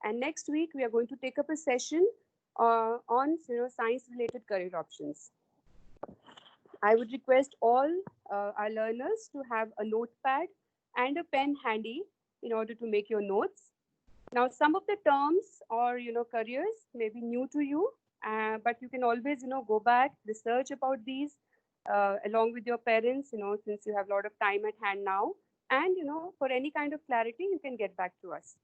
And next week, we are going to take up a session on science-related career options. I would request all our learners to have a notepad and a pen handy in order to make your notes. Now, some of the terms or careers may be new to you, but you can always go back, research about these along with your parents, since you have a lot of time at hand now, and for any kind of clarity, you can get back to us.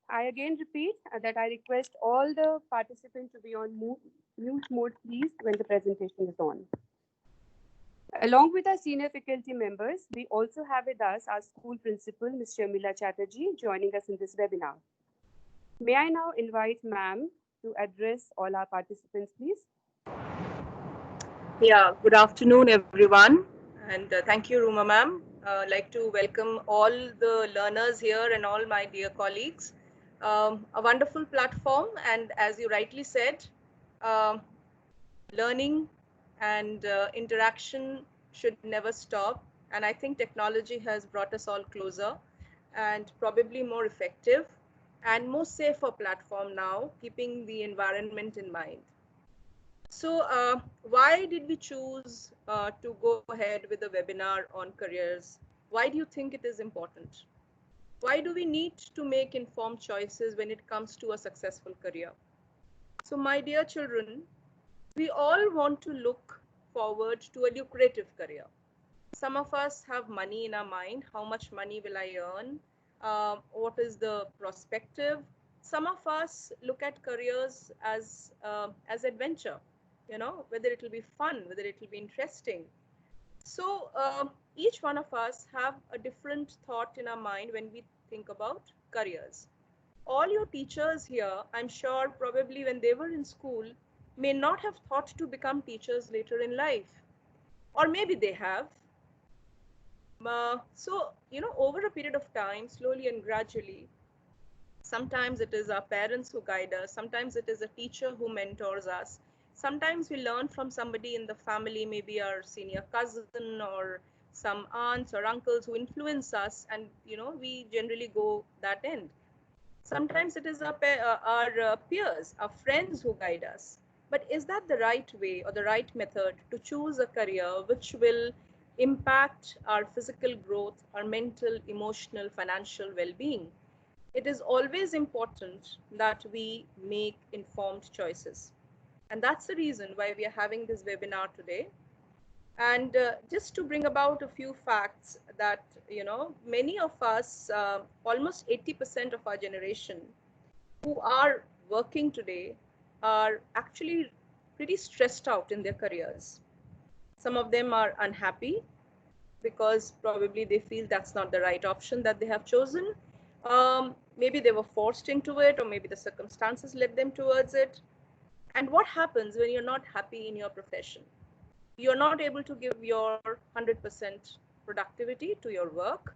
I again repeat that I request all the participants to be on mute mode, please, when the presentation is on. Along with our senior faculty members, we also have with us our school principal, Ms. Sharmila Chatterjee, joining us in this webinar. May I now invite ma'am to address all our participants, please? Yeah, good afternoon, everyone. And thank you, Ruma ma'am. I'd like to welcome all the learners here and all my dear colleagues. A wonderful platform. And as you rightly said, learning and interaction should never stop. And I think technology has brought us all closer and probably more effective and more safer platform now, keeping the environment in mind. So why did we choose to go ahead with the webinar on careers? Why do you think it is important? Why do we need to make informed choices when it comes to a successful career? So my dear children, we all want to look forward to a lucrative career. Some of us have money in our mind. How much money will I earn? What is the perspective? Some of us look at careers as adventure, whether it will be fun, whether it will be interesting. So each one of us have a different thought in our mind when we think about careers. All your teachers here, I'm sure probably when they were in school, may not have thought to become teachers later in life. Or maybe they have. So, over a period of time, slowly and gradually, sometimes it is our parents who guide us. Sometimes it is a teacher who mentors us. Sometimes we learn from somebody in the family, maybe our senior cousin or some aunts or uncles who influence us, and we generally go that end. Sometimes it is our peers, our friends who guide us. But is that the right way or the right method to choose a career which will impact our physical growth, our mental, emotional, financial well-being? It is always important that we make informed choices. And that's the reason why we are having this webinar today. And just to bring about a few facts that, many of us, almost 80% of our generation who are working today are actually pretty stressed out in their careers. Some of them are unhappy because probably they feel that's not the right option that they have chosen. Maybe they were forced into it, or maybe the circumstances led them towards it. And what happens when you're not happy in your profession? You're not able to give your 100% productivity to your work.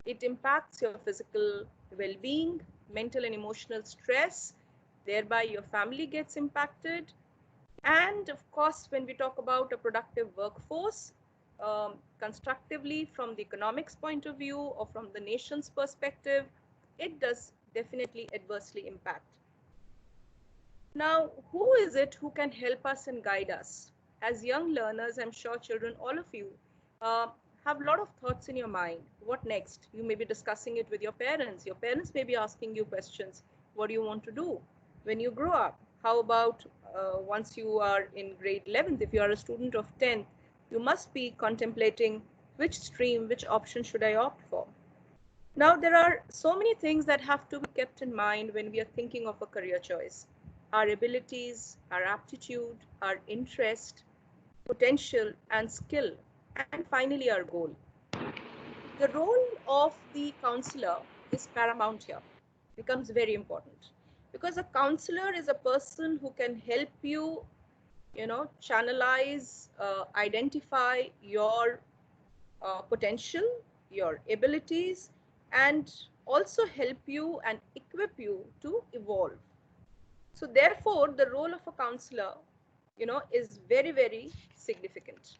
It impacts your physical well-being, mental and emotional stress. Thereby, your family gets impacted. And of course, when we talk about a productive workforce, constructively from the economics point of view or from the nation's perspective, it does definitely adversely impact. Now, who is it who can help us and guide us? As young learners, I'm sure children, all of you, have a lot of thoughts in your mind. What next? You may be discussing it with your parents. Your parents may be asking you questions. What do you want to do when you grow up? How about once you are in grade 11th, if you are a student of 10th, you must be contemplating which stream, which option should I opt for? Now, there are so many things that have to be kept in mind when we are thinking of a career choice. Our abilities, our aptitude, our interest, potential, and skill, and finally our goal. The role of the counselor is paramount here, becomes very important, because a counselor is a person who can help you, channelize, identify your potential, your abilities, and also help you and equip you to evolve. So therefore, the role of a counselor, is very, very significant.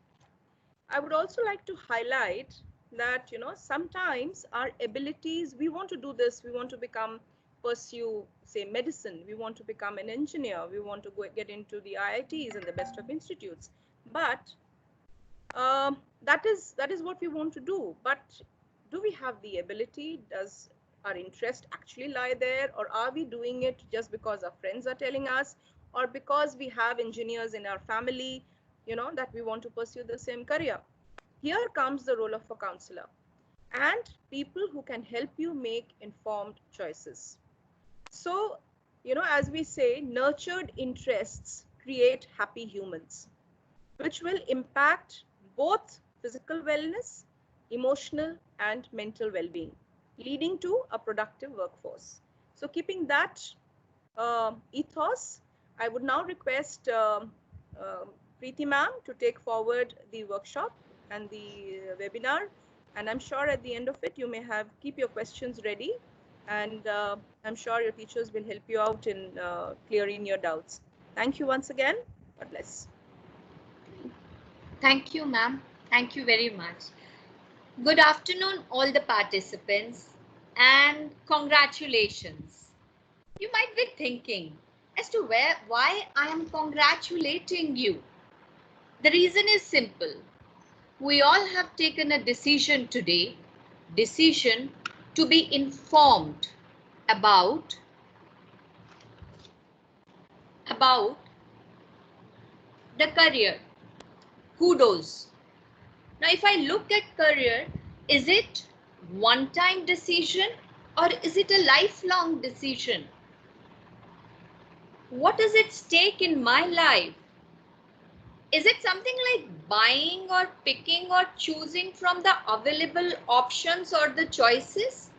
I would also like to highlight that, sometimes our abilities, we want to do this, we want to become pursue, say, medicine. We want to become an engineer. We want to get into the IITs and the best of institutes. But that is what we want to do. But do we have the ability? Does our interest actually lie there, or are we doing it just because our friends are telling us, or because we have engineers in our family, that we want to pursue the same career? Here comes the role of a counselor and people who can help you make informed choices. So, as we say, nurtured interests create happy humans, which will impact both physical wellness, emotional and mental well-being, leading to a productive workforce. So keeping that ethos, I would now request Preeti ma'am to take forward the workshop and the webinar. And I'm sure at the end of it, you may keep your questions ready. And I'm sure your teachers will help you out in clearing your doubts. Thank you once again. God bless. Thank you, ma'am. Thank you very much. Good afternoon, all the participants, and congratulations. You might be thinking as to why I am congratulating you. The reason is simple. We all have taken a decision today, decision to be informed about the career. Kudos. Now, if I look at career, is it one-time decision or is it a lifelong decision? What is at stake in my life? Is it something like buying or picking or choosing from the available options or the choices?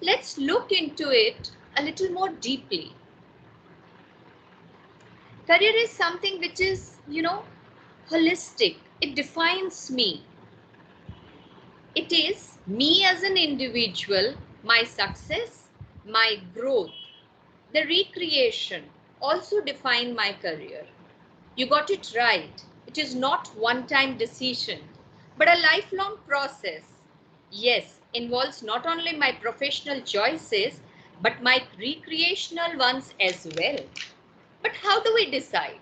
Let's look into it a little more deeply. Career is something which is, holistic. It defines me. It is me as an individual, my success, my growth, the recreation also define my career. You got it right. It is not one-time decision, but a lifelong process. Yes, involves not only my professional choices, but my recreational ones as well. But how do we decide?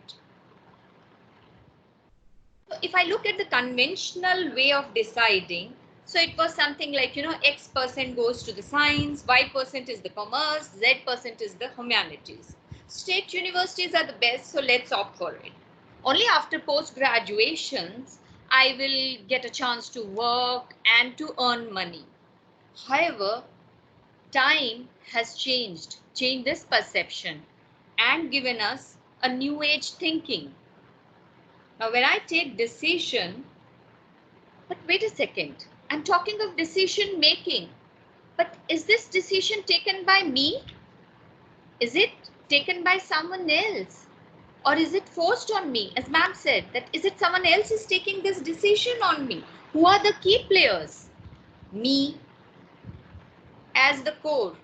So if I look at the conventional way of deciding, so it was something like, X percent goes to the science, Y percent is the commerce, Z percent is the humanities. State universities are the best, so let's opt for it. Only after post-graduations, I will get a chance to work and to earn money. However, time has changed this perception and given us a new age thinking. Now, when I take decision, but wait a second, I'm talking of decision making, but is this decision taken by me? Is it taken by someone else? Or is it forced on me? As ma'am said, that is it someone else is taking this decision on me? Who are the key players? Me as the core,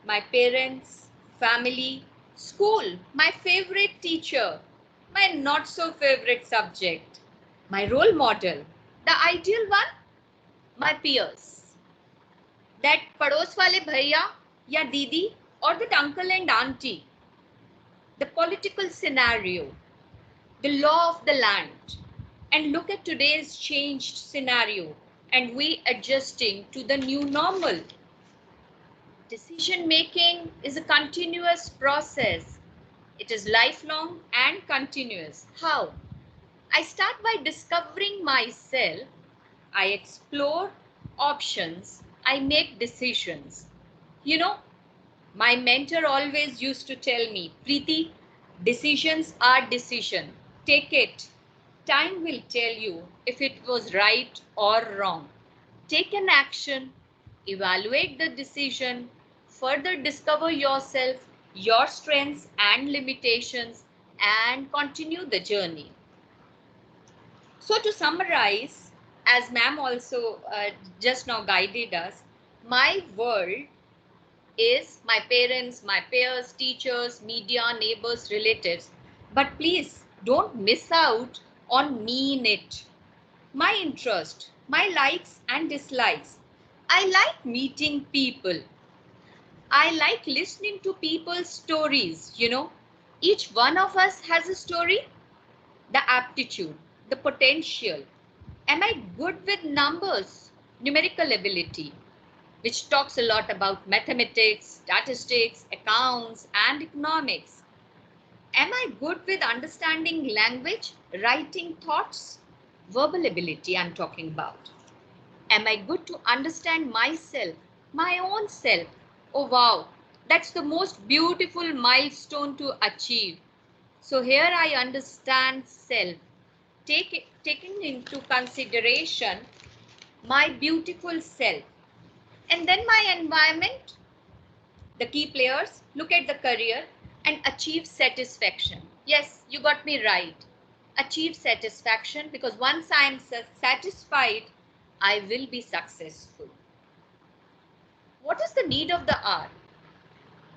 my parents, family, school, my favorite teacher, my not so favorite subject, my role model, the ideal one, my peers. That pados wale bhaiya ya didi or that uncle and auntie. The political scenario, the law of the land. And look at today's changed scenario and we adjusting to the new normal. Decision making is a continuous process. It is lifelong and continuous. How? I start by discovering myself. I explore options. I make decisions. My mentor always used to tell me, Preeti, decisions are decision. Take it. Time will tell you if it was right or wrong. Take an action, evaluate the decision, further discover yourself, your strengths and limitations, and continue the journey. So to summarize, as ma'am also just now guided us, my world is my parents, my peers, teachers, media, neighbors, relatives. But please don't miss out on me in it. My interest, my likes and dislikes. I like meeting people. I like listening to people's stories, you know. Each one of us has a story, the aptitude, the potential. Am I good with numbers? Numerical ability, which talks a lot about mathematics, statistics, accounts, and economics. Am I good with understanding language, writing thoughts? Verbal ability I'm talking about. Am I good to understand myself, my own self? Oh wow, that's the most beautiful milestone to achieve. So here I understand self, taking into consideration my beautiful self. And then my environment, the key players, look at the career and achieve satisfaction. Yes, you got me right. Achieve satisfaction, because once I am satisfied, I will be successful. What is the need of the hour?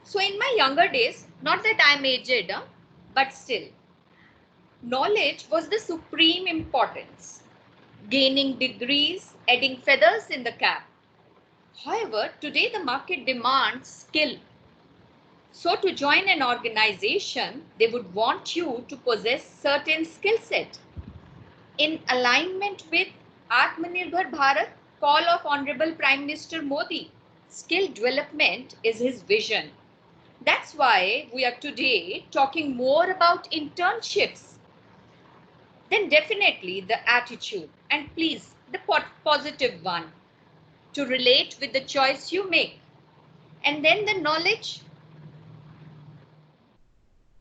So in my younger days, not that I'm aged, but still, knowledge was the supreme importance. Gaining degrees, adding feathers in the cap. However, today the market demands skill. So to join an organization, they would want you to possess certain skill set. In alignment with Atmanirbhar Bharat call of Honorable Prime Minister Modi, skill development is his vision. That's why we are today talking more about internships. Then definitely the attitude, and please the positive one, to relate with the choice you make. And then the knowledge.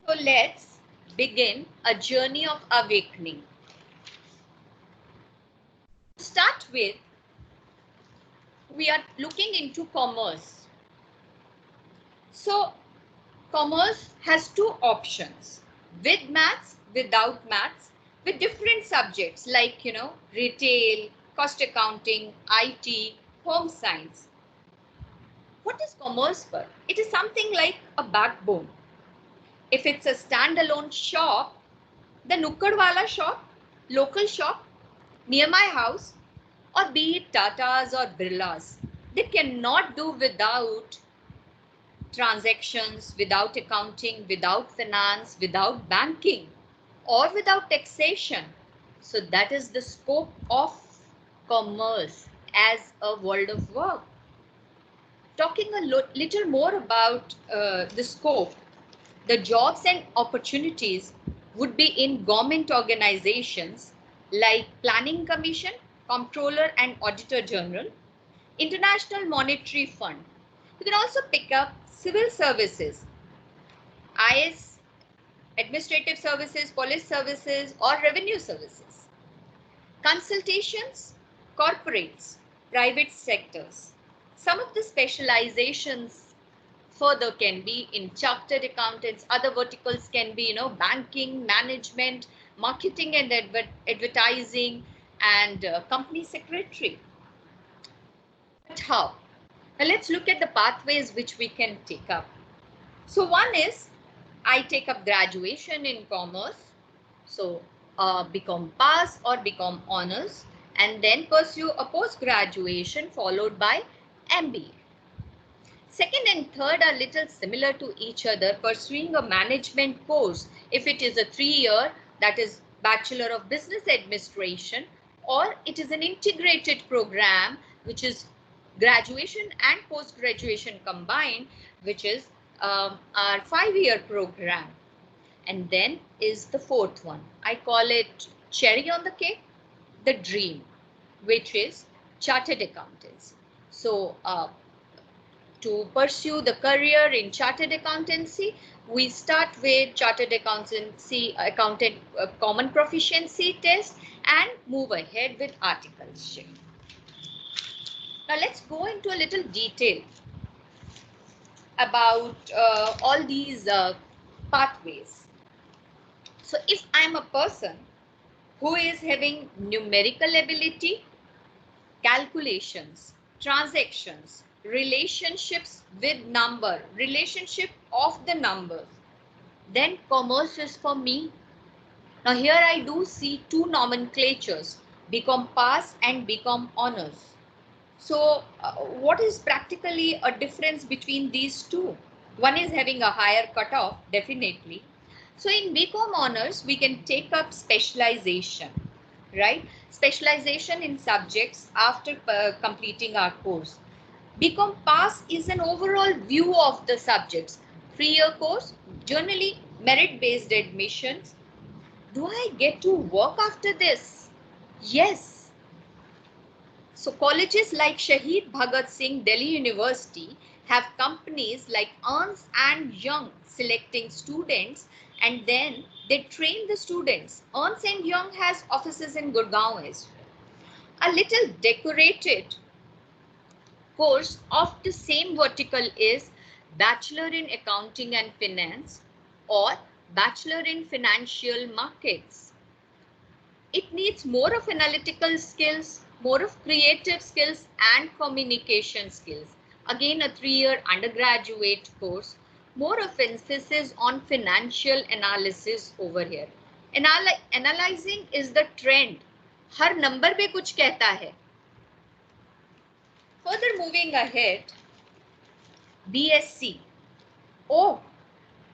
So let's begin a journey of awakening. To start with, we are looking into commerce. So commerce has two options: with maths, without maths, with different subjects like, you know, retail, cost accounting, IT, home science. What is commerce for? It is something like a backbone. If it's a standalone shop, the Nukkadwala shop, local shop, near my house, or be it Tatas or Birlas, they cannot do without transactions, without accounting, without finance, without banking, or without taxation. So that is the scope of commerce as a world of work. Talking a little more about the scope, the jobs and opportunities would be in government organizations like Planning Commission, Comptroller and Auditor General, International Monetary Fund. You can also pick up civil services, IS, administrative services, police services, or revenue services. Consultations, corporates, private sectors. Some of the specializations further can be in chartered accountants. Other verticals can be, you know, banking, management, marketing and advertising, and company secretary. But how? Now let's look at the pathways which we can take up. So one is, I take up graduation in commerce. So become pass or become honors, and then pursue a post-graduation followed by MBA. Second and third are little similar to each other, pursuing a management course. If it is a 3-year, that is Bachelor of Business Administration, or it is an integrated program, which is graduation and post-graduation combined, which is our 5-year program. And then is the fourth one. I call it cherry on the cake, the dream, which is chartered accountants. So to pursue the career in chartered accountancy, we start with chartered accountancy accountant common proficiency test and move ahead with articleship. Now let's go into a little detail about all these pathways. So if I'm a person who is having numerical ability, calculations, transactions, relationships with number, relationship of the numbers, then commerce is for me. Now here I do see two nomenclatures, become pass and become honors. So what is practically a difference between these two? One is having a higher cutoff, definitely. So in BCom honors, we can take up specialization, right? Specialization in subjects after completing our course. BCom Pass is an overall view of the subjects. 3-year course, generally merit-based admissions. Do I get to work after this? Yes. So colleges like Shahid Bhagat Singh Delhi University have companies like Ernst and Young selecting students, and then they train the students. Ernst and Young has offices in Gurgaon as well. A little decorated course of the same vertical is Bachelor in Accounting and Finance or Bachelor in Financial Markets. It needs more of analytical skills, more of creative skills and communication skills. Again, a 3-year undergraduate course, more of emphasis on financial analysis over here. Analyzing is the trend. Her number पे कुछ कहता है. Further moving ahead, BSc. Oh,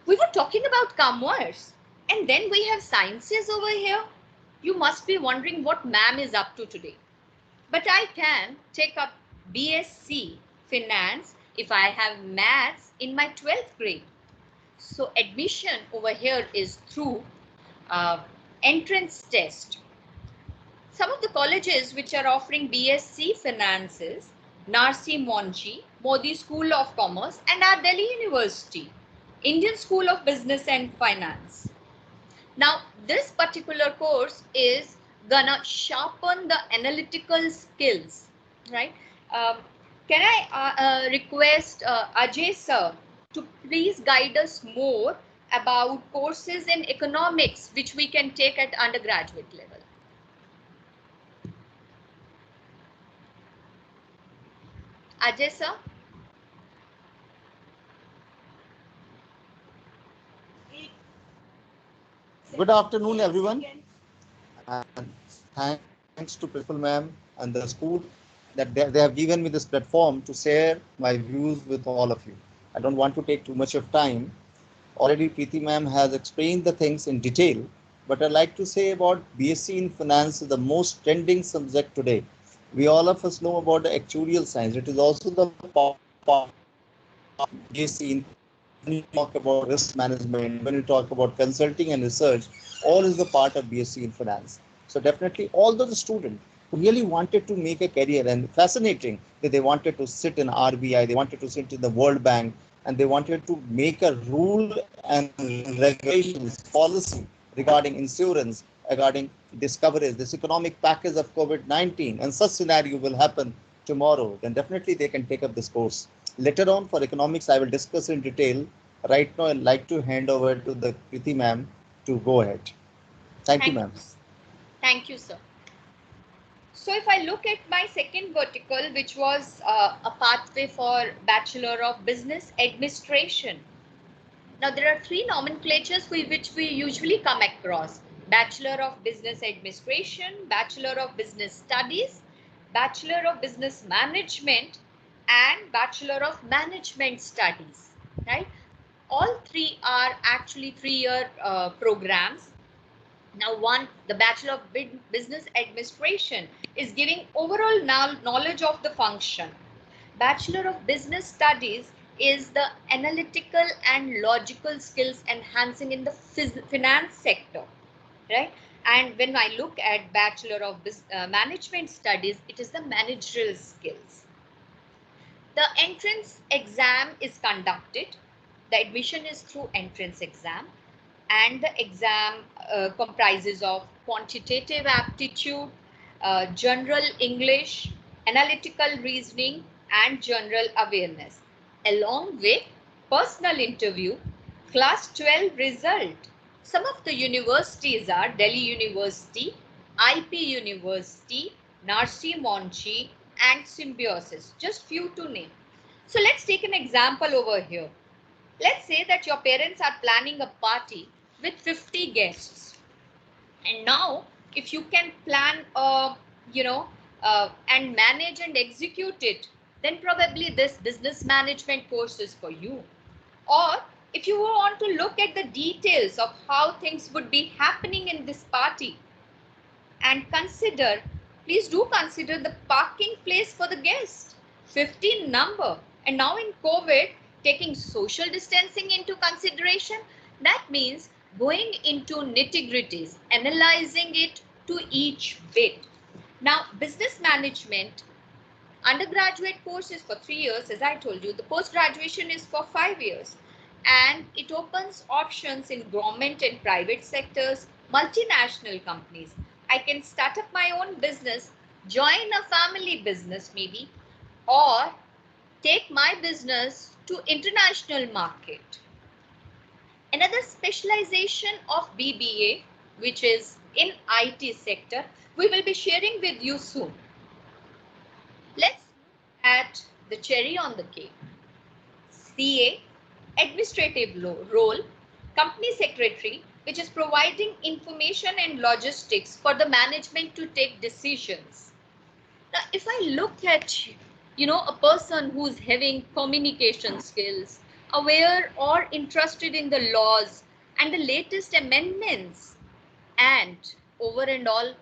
we were talking about commerce and then we have sciences over here. You must be wondering what ma'am is up to today. But I can take up BSc Finance if I have maths in my 12th grade. So admission over here is through entrance test. Some of the colleges which are offering BSc Finances, Narsi Monchi, Modi School of Commerce and our Delhi University, Indian School of Business and Finance. Now, this particular course is gonna sharpen the analytical skills, right? Can I request Ajay sir to please guide us more about courses in economics which we can take at undergraduate level? Ajay sir? Good afternoon, everyone. And thanks to Principal Ma'am and the school that they have given me this platform to share my views with all of you. I don't want to take too much of time. Already Preeti Ma'am has explained the things in detail, but I'd like to say about BSc in Finance is the most trending subject today. We all of us know about the actuarial science. It is also the part of BSc in when you talk about risk management, when you talk about consulting and research, all is the part of BSc in Finance. So definitely all the students who really wanted to make a career and fascinating that they wanted to sit in RBI, they wanted to sit in the World Bank, and they wanted to make a rule and regulations policy regarding insurance, regarding discoveries, this economic package of COVID-19, and such scenario will happen tomorrow, then definitely they can take up this course. Later on for economics, I will discuss in detail. Right now, I'd like to hand over to the Preeti ma'am to go ahead. Thank you, ma'am. Thank you, sir. So if I look at my second vertical, which was a pathway for Bachelor of Business Administration. Now, there are 3 nomenclatures which we usually come across. Bachelor of Business Administration, Bachelor of Business Studies, Bachelor of Business Management, and Bachelor of Management Studies, right? All 3 are actually 3-year programs. Now, the Bachelor of Business Administration is giving overall knowledge of the function. Bachelor of Business Studies is the analytical and logical skills enhancing in the finance sector, right? And when I look at Bachelor of Management Studies, it is the managerial skills. The entrance exam is conducted. The admission is through entrance exam, and the exam comprises of quantitative aptitude, general English, analytical reasoning, and general awareness, along with personal interview, class 12 result. Some of the universities are Delhi University, IP University, Narsi Monchi, and Symbiosis, just few to name. So let's take an example over here. Let's say that your parents are planning a party with 50 guests. And now, if you can plan, and manage and execute it, then probably this business management course is for you. Or if you want to look at the details of how things would be happening in this party, and consider, please do consider the parking place for the guest, 15 number. And now in COVID, taking social distancing into consideration, that means going into nitty-gritties, analyzing it to each bit. Now, business management undergraduate course is for 3 years, as I told you. The post-graduation is for 5 years. And it opens options in government and private sectors, multinational companies. I can start up my own business, join a family business maybe, or take my business to international market. Another specialization of BBA, which is in IT sector, we will be sharing with you soon. Let's look at the cherry on the cake. CA, administrative role, company secretary, which is providing information and logistics for the management to take decisions. Now, if I look at, a person who's having communication skills, aware or interested in the laws and the latest amendments, and over and all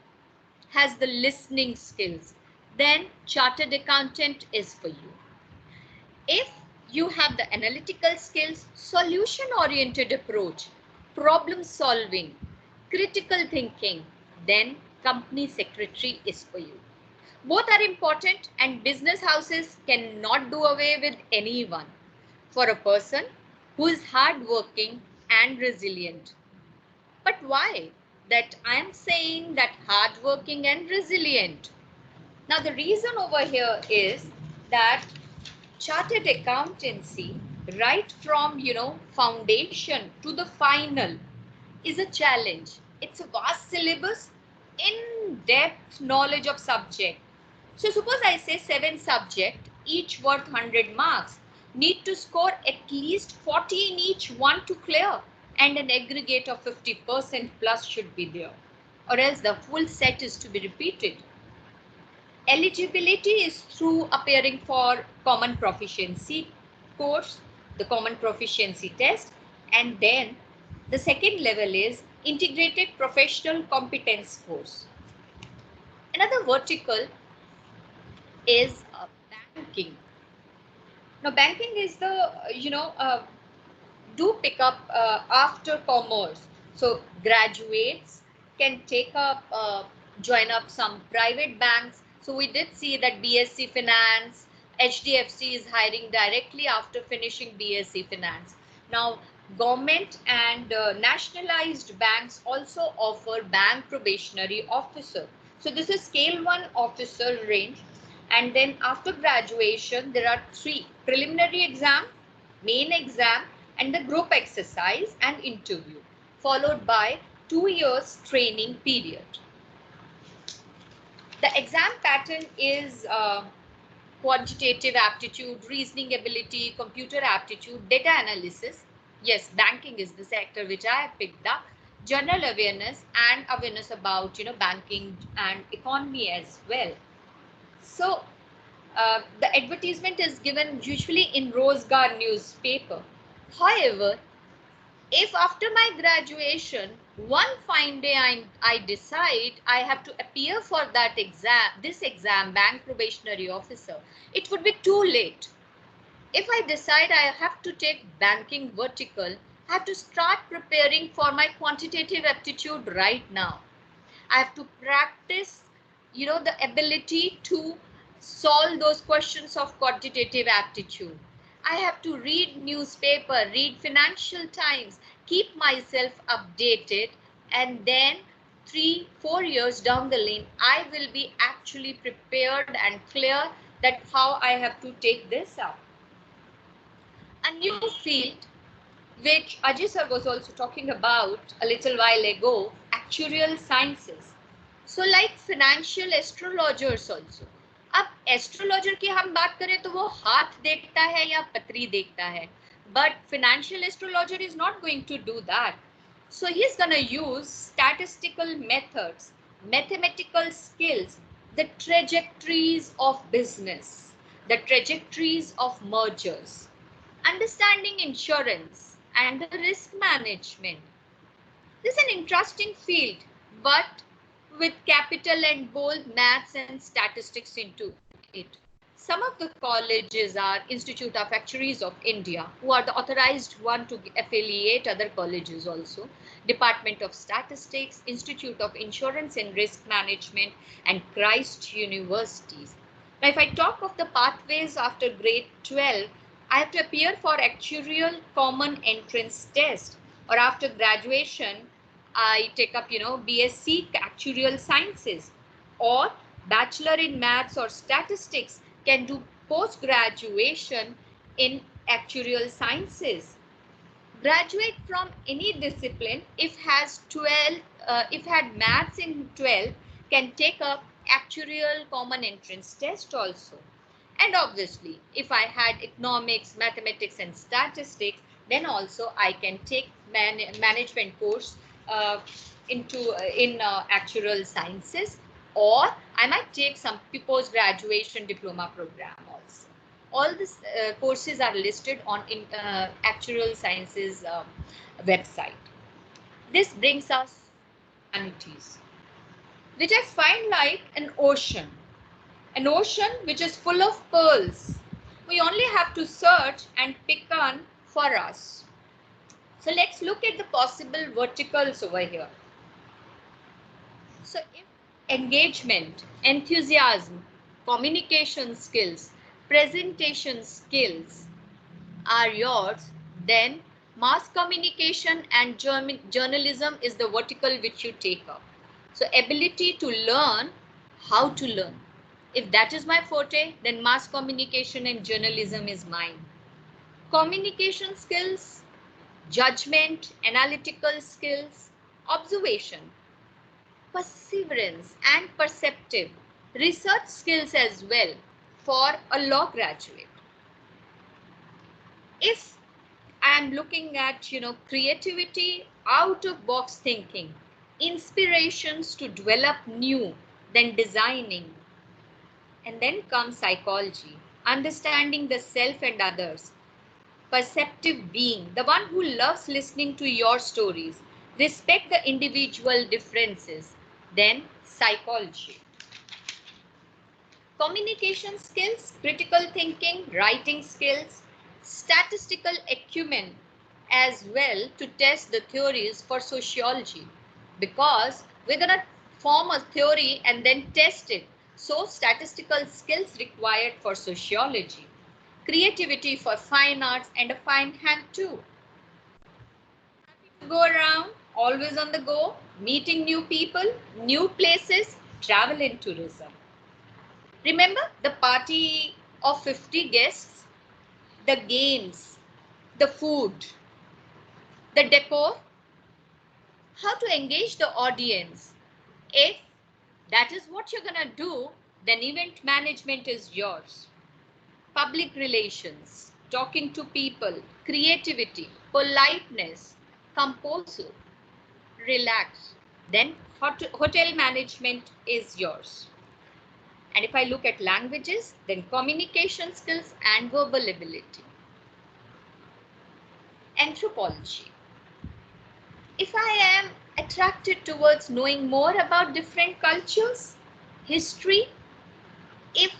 has the listening skills, then chartered accountant is for you. If you have the analytical skills, solution-oriented approach, problem solving, critical thinking, then company secretary is for you. Both are important, and business houses cannot do away with anyone for a person who is hardworking and resilient. But why that I am saying that hardworking and resilient? Now, the reason over here is that chartered accountancy, right from, foundation to the final, is a challenge. It's a vast syllabus, in-depth knowledge of subject. So suppose I say 7 subject, each worth 100 marks, need to score at least 40 in each one to clear, and an aggregate of 50% plus should be there, or else the full set is to be repeated. Eligibility is through appearing for common proficiency course, the common proficiency test, and then the second level is integrated professional competence course. Another vertical is banking. Now, banking is the, do pick up after commerce. So graduates can take up, join up some private banks. So we did see that BSc Finance, HDFC is hiring directly after finishing BSc Finance. Now, government and nationalized banks also offer bank probationary officer. So this is scale 1 officer range. And then after graduation, there are 3: preliminary exam, main exam, and the group exercise and interview, followed by 2 years training period. The exam pattern is quantitative aptitude, reasoning ability, computer aptitude, data analysis. Yes, banking is the sector which I have picked up. General awareness and awareness about, banking and economy as well. So the advertisement is given usually in Rozgar newspaper. However, if after my graduation, one fine day I decide I have to appear for that exam, bank probationary officer, it would be too late. If I decide I have to take banking vertical, I have to start preparing for my quantitative aptitude right now. I have to practice, the ability to solve those questions of quantitative aptitude. I have to read newspaper, read Financial Times, keep myself updated, and then 3-4 years down the lane, I will be actually prepared and clear that how I have to take this up. A new field, which Ajay sir was also talking about a little while ago, actuarial sciences. So like financial astrologers also. अब astrologer की हम बात करें तो वो हाथ देखता है या पत्री देखता है, but financial astrologer is not going to do that. So he's going to use statistical methods, mathematical skills the trajectories of business, the trajectories of mergers, understanding insurance and the risk management. This is an interesting field, but with capital and bold maths and statistics into it. Some of the colleges are Institute of Actuaries of India, who are the authorized one to affiliate other colleges also, Department of Statistics, Institute of Insurance and Risk Management, and Christ Universities. Now, if I talk of the pathways after grade 12, I have to appear for actuarial common entrance test, or after graduation, I take up, BSc Actuarial Sciences, or Bachelor in Maths or Statistics, can do post-graduation in Actuarial Sciences. Graduate from any discipline, if had maths in 12, can take up Actuarial Common Entrance Test also. And obviously, if I had economics, mathematics, and statistics, then also I can take management course in actuarial sciences, or I might take some post-graduation diploma program also. All these courses are listed on actuarial sciences website. This brings us humanities, which I find like an ocean which is full of pearls. We only have to search and pick on for us. So let's look at the possible verticals over here. So if engagement, enthusiasm, communication skills, presentation skills are yours, then mass communication and journalism is the vertical which you take up. So ability to learn how to learn. If that is my forte, then mass communication and journalism is mine. Communication skills, judgment, analytical skills, observation, perseverance and perceptive, research skills as well for a law graduate. If I am looking at, creativity, out of box thinking, inspirations to develop new, then designing. And then comes psychology, understanding the self and others, perceptive being, the one who loves listening to your stories, respect the individual differences, then psychology. Communication skills, critical thinking, writing skills, statistical acumen as well to test the theories for sociology, because we're going to form a theory and then test it. So statistical skills required for sociology, creativity for fine arts, and a fine hand too. Happy to go around, always on the go, meeting new people, new places, travel and tourism. Remember the party of 50 guests, the games, the food, the decor, how to engage the audience. If that is what you're going to do, then event management is yours. Public relations, talking to people, creativity, politeness, composure, relax. Then hotel management is yours. And if I look at languages, then communication skills and verbal ability. Anthropology. If I am attracted towards knowing more about different cultures, history, if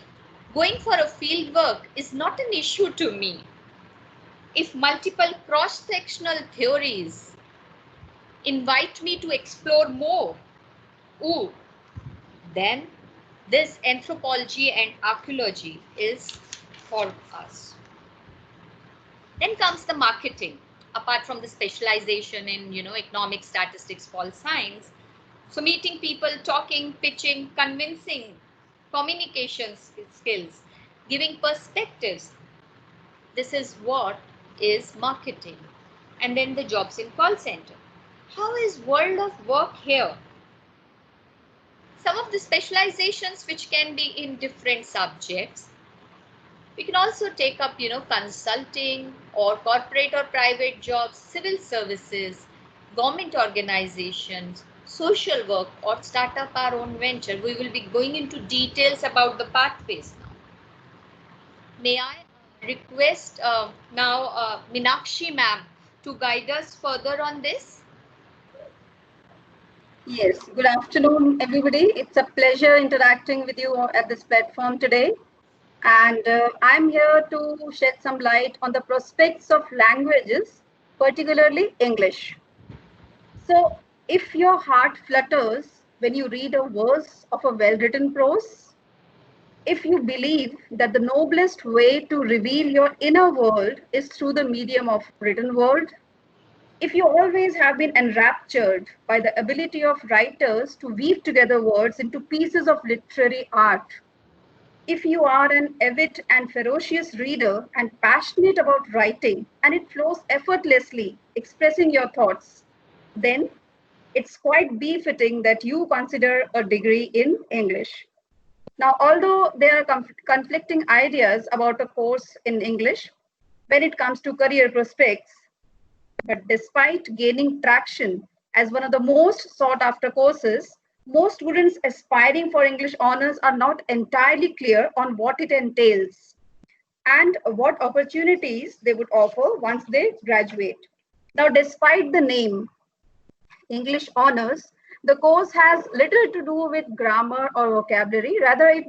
going for a field work is not an issue to me, if multiple cross-sectional theories invite me to explore more, then this anthropology and archaeology is for us. Then comes the marketing, apart from the specialization in, economic, statistics, pol science. So meeting people, talking, pitching, convincing, communication skills, giving perspectives. This is what is marketing. And then the jobs in call center. How is world of work here? Some of the specializations which can be in different subjects. We can also take up, consulting or corporate or private jobs, civil services, government organizations, social work, or start up our own venture. We will be going into details about the pathways now. May I request now Meenakshi ma'am to guide us further on this? Yes, good afternoon, everybody. It's a pleasure interacting with you at this platform today. And I'm here to shed some light on the prospects of languages, particularly English. So, if your heart flutters when you read a verse of a well-written prose, if you believe that the noblest way to reveal your inner world is through the medium of written word, if you always have been enraptured by the ability of writers to weave together words into pieces of literary art, if you are an avid and ferocious reader and passionate about writing and it flows effortlessly expressing your thoughts, then it's quite befitting that you consider a degree in English. Now, although there are conflicting ideas about a course in English when it comes to career prospects, but despite gaining traction as one of the most sought after courses, most students aspiring for English honors are not entirely clear on what it entails and what opportunities they would offer once they graduate. Now, despite the name English honors, the course has little to do with grammar or vocabulary. Rather, it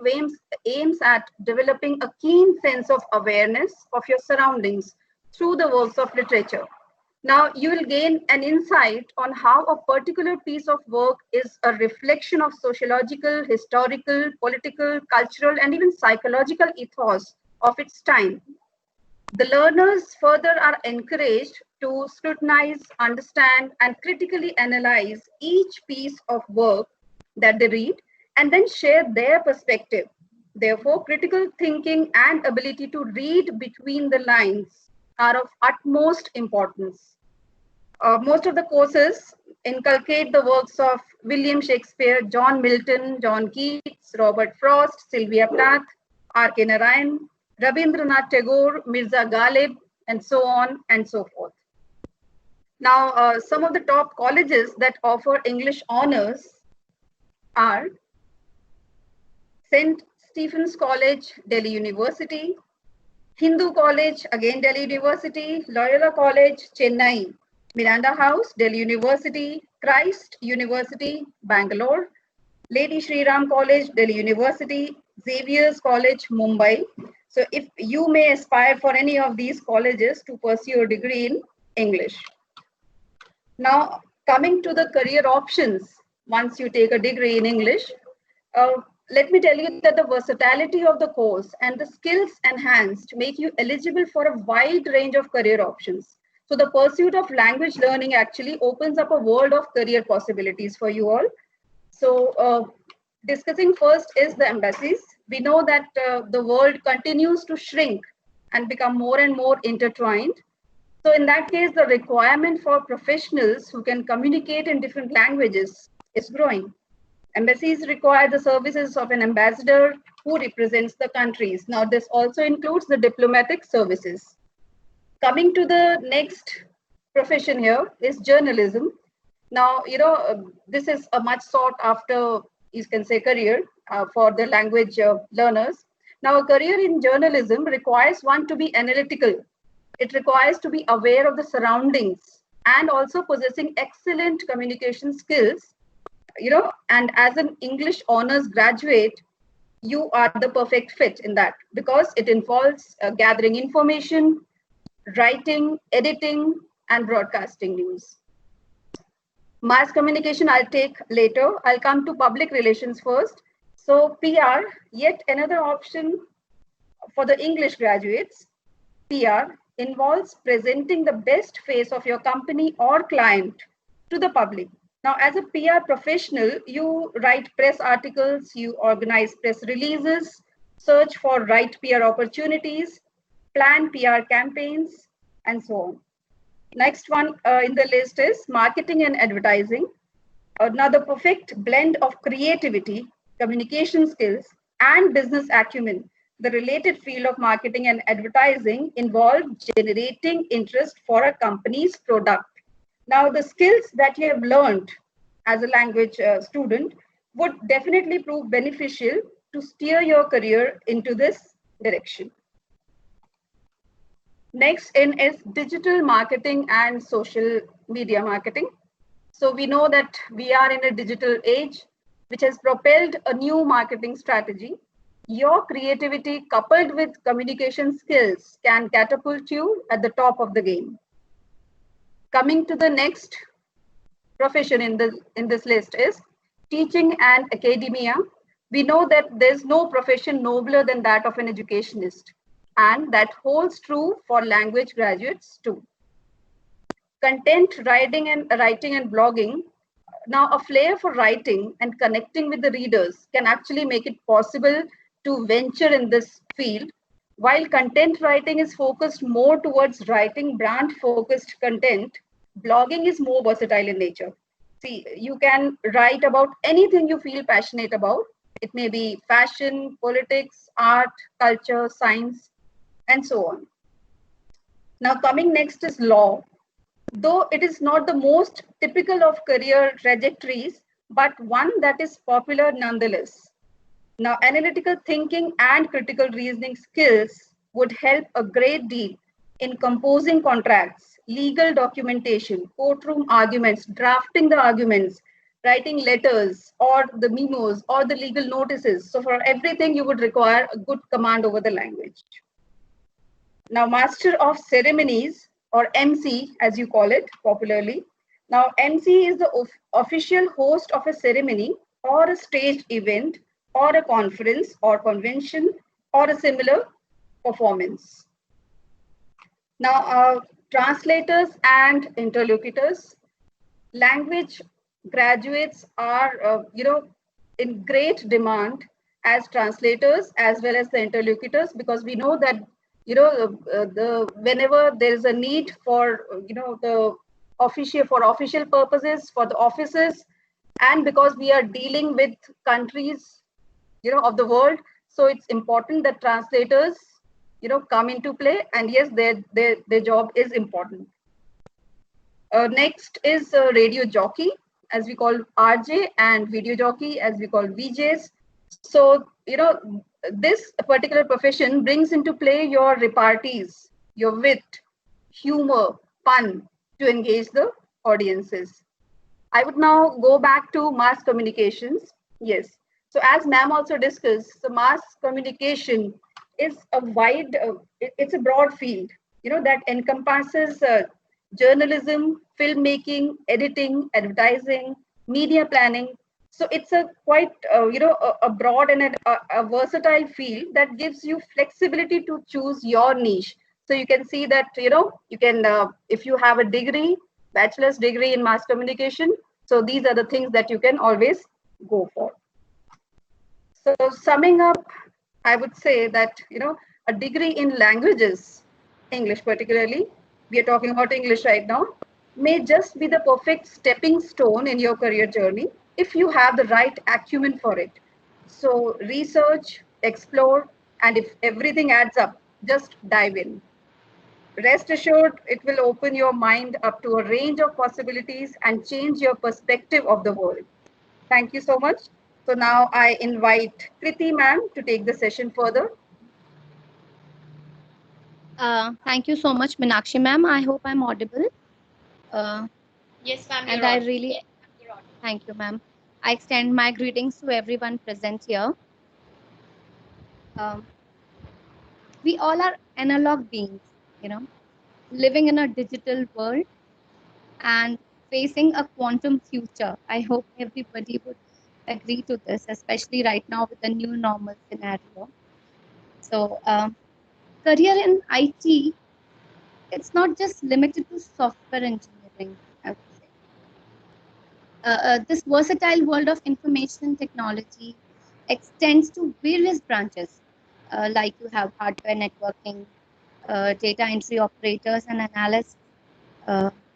aims at developing a keen sense of awareness of your surroundings through the works of literature. Now, you will gain an insight on how a particular piece of work is a reflection of sociological, historical, political, cultural, and even psychological ethos of its time. The learners further are encouraged to scrutinize, understand, and critically analyze each piece of work that they read and then share their perspective. Therefore, critical thinking and ability to read between the lines are of utmost importance. Most of the courses inculcate the works of William Shakespeare, John Milton, John Keats, Robert Frost, Sylvia Plath, R.K. Narayan, Rabindranath Tagore, Mirza Ghalib, and so on and so forth. Now, some of the top colleges that offer English honors are St. Stephen's College, Delhi University, Hindu College, again Delhi University, Loyola College, Chennai, Miranda House, Delhi University, Christ University, Bangalore, Lady Shri Ram College, Delhi University, Xavier's College, Mumbai. So if you may aspire for any of these colleges to pursue a degree in English. Now, coming to the career options, once you take a degree in English, let me tell you that the versatility of the course and the skills enhanced make you eligible for a wide range of career options. So the pursuit of language learning actually opens up a world of career possibilities for you all. So discussing first is the embassies. We know that the world continues to shrink and become more and more intertwined. So in that case, the requirement for professionals who can communicate in different languages is growing. Embassies require the services of an ambassador who represents the countries. Now, this also includes the diplomatic services. Coming to the next profession here is journalism. Now, this is a much sought after, you can say, career for the language learners. Now, a career in journalism requires one to be analytical. It requires to be aware of the surroundings and also possessing excellent communication skills. And as an English honors graduate, you are the perfect fit in that because it involves gathering information, writing, editing, and broadcasting news. Mass communication I'll take later. I'll come to public relations first. So PR, yet another option for the English graduates. PR involves presenting the best face of your company or client to the public. Now, as a PR professional, you write press articles, you organize press releases, search for right PR opportunities, plan PR campaigns, and so on. Next one in the list is marketing and advertising. Now, the perfect blend of creativity, communication skills, and business acumen. The related field of marketing and advertising involve generating interest for a company's product. Now, the skills that you have learned as a language student would definitely prove beneficial to steer your career into this direction. Next in is digital marketing and social media marketing. So we know that we are in a digital age, which has propelled a new marketing strategy. Your creativity coupled with communication skills can catapult you at the top of the game. Coming to the next profession in this list is teaching and academia. We know that there's no profession nobler than that of an educationist, and that holds true for language graduates too. Content writing and blogging. Now, a flair for writing and connecting with the readers can actually make it possible to venture in this field. While content writing is focused more towards writing brand-focused content, blogging is more versatile in nature. See, you can write about anything you feel passionate about. It may be fashion, politics, art, culture, science, and so on. Now, coming next is law. Though it is not the most typical of career trajectories, but one that is popular nonetheless. Now, analytical thinking and critical reasoning skills would help a great deal in composing contracts, legal documentation, courtroom arguments, drafting the arguments, writing letters or the memos or the legal notices. So for everything, you would require a good command over the language. Now, Master of Ceremonies, or MC, as you call it popularly. Now, MC is the official host of a ceremony or a staged event or a conference or convention or a similar performance. Now, translators and interlocutors. Language graduates are, in great demand as translators as well as the interlocutors, because we know that whenever there is a need for the official purposes for the offices, and because we are dealing with countries of the world, so it's important that translators come into play, and yes, their job is important. Next is radio jockey, as we call RJ, and video jockey, as we call VJs. So this particular profession brings into play your repartees, your wit, humor, fun to engage the audiences. I would now go back to mass communications. Yes. So as ma'am also discussed, the mass communication is a wide, it's a broad field, that encompasses journalism, filmmaking, editing, advertising, media planning. So it's a quite, a broad and a versatile field that gives you flexibility to choose your niche. So you can see that, you can, if you have a degree, bachelor's degree in mass communication, so these are the things that you can always go for. So summing up, I would say that, a degree in languages, English particularly, we are talking about English right now, may just be the perfect stepping stone in your career journey if you have the right acumen for it. So research, explore, and if everything adds up, just dive in. Rest assured, it will open your mind up to a range of possibilities and change your perspective of the world. Thank you so much. So now I invite Kriti ma'am to take the session further. Thank you so much, Meenakshi ma'am. I hope I'm audible. Yes, ma'am. And I really thank you, ma'am. I extend my greetings to everyone present here. We all are analog beings, living in a digital world and facing a quantum future. I hope everybody would agree to this, especially right now with the new normal scenario. So, career in IT, it's not just limited to software engineering, I would say. This versatile world of information technology extends to various branches, like you have hardware networking, data entry operators and analysts,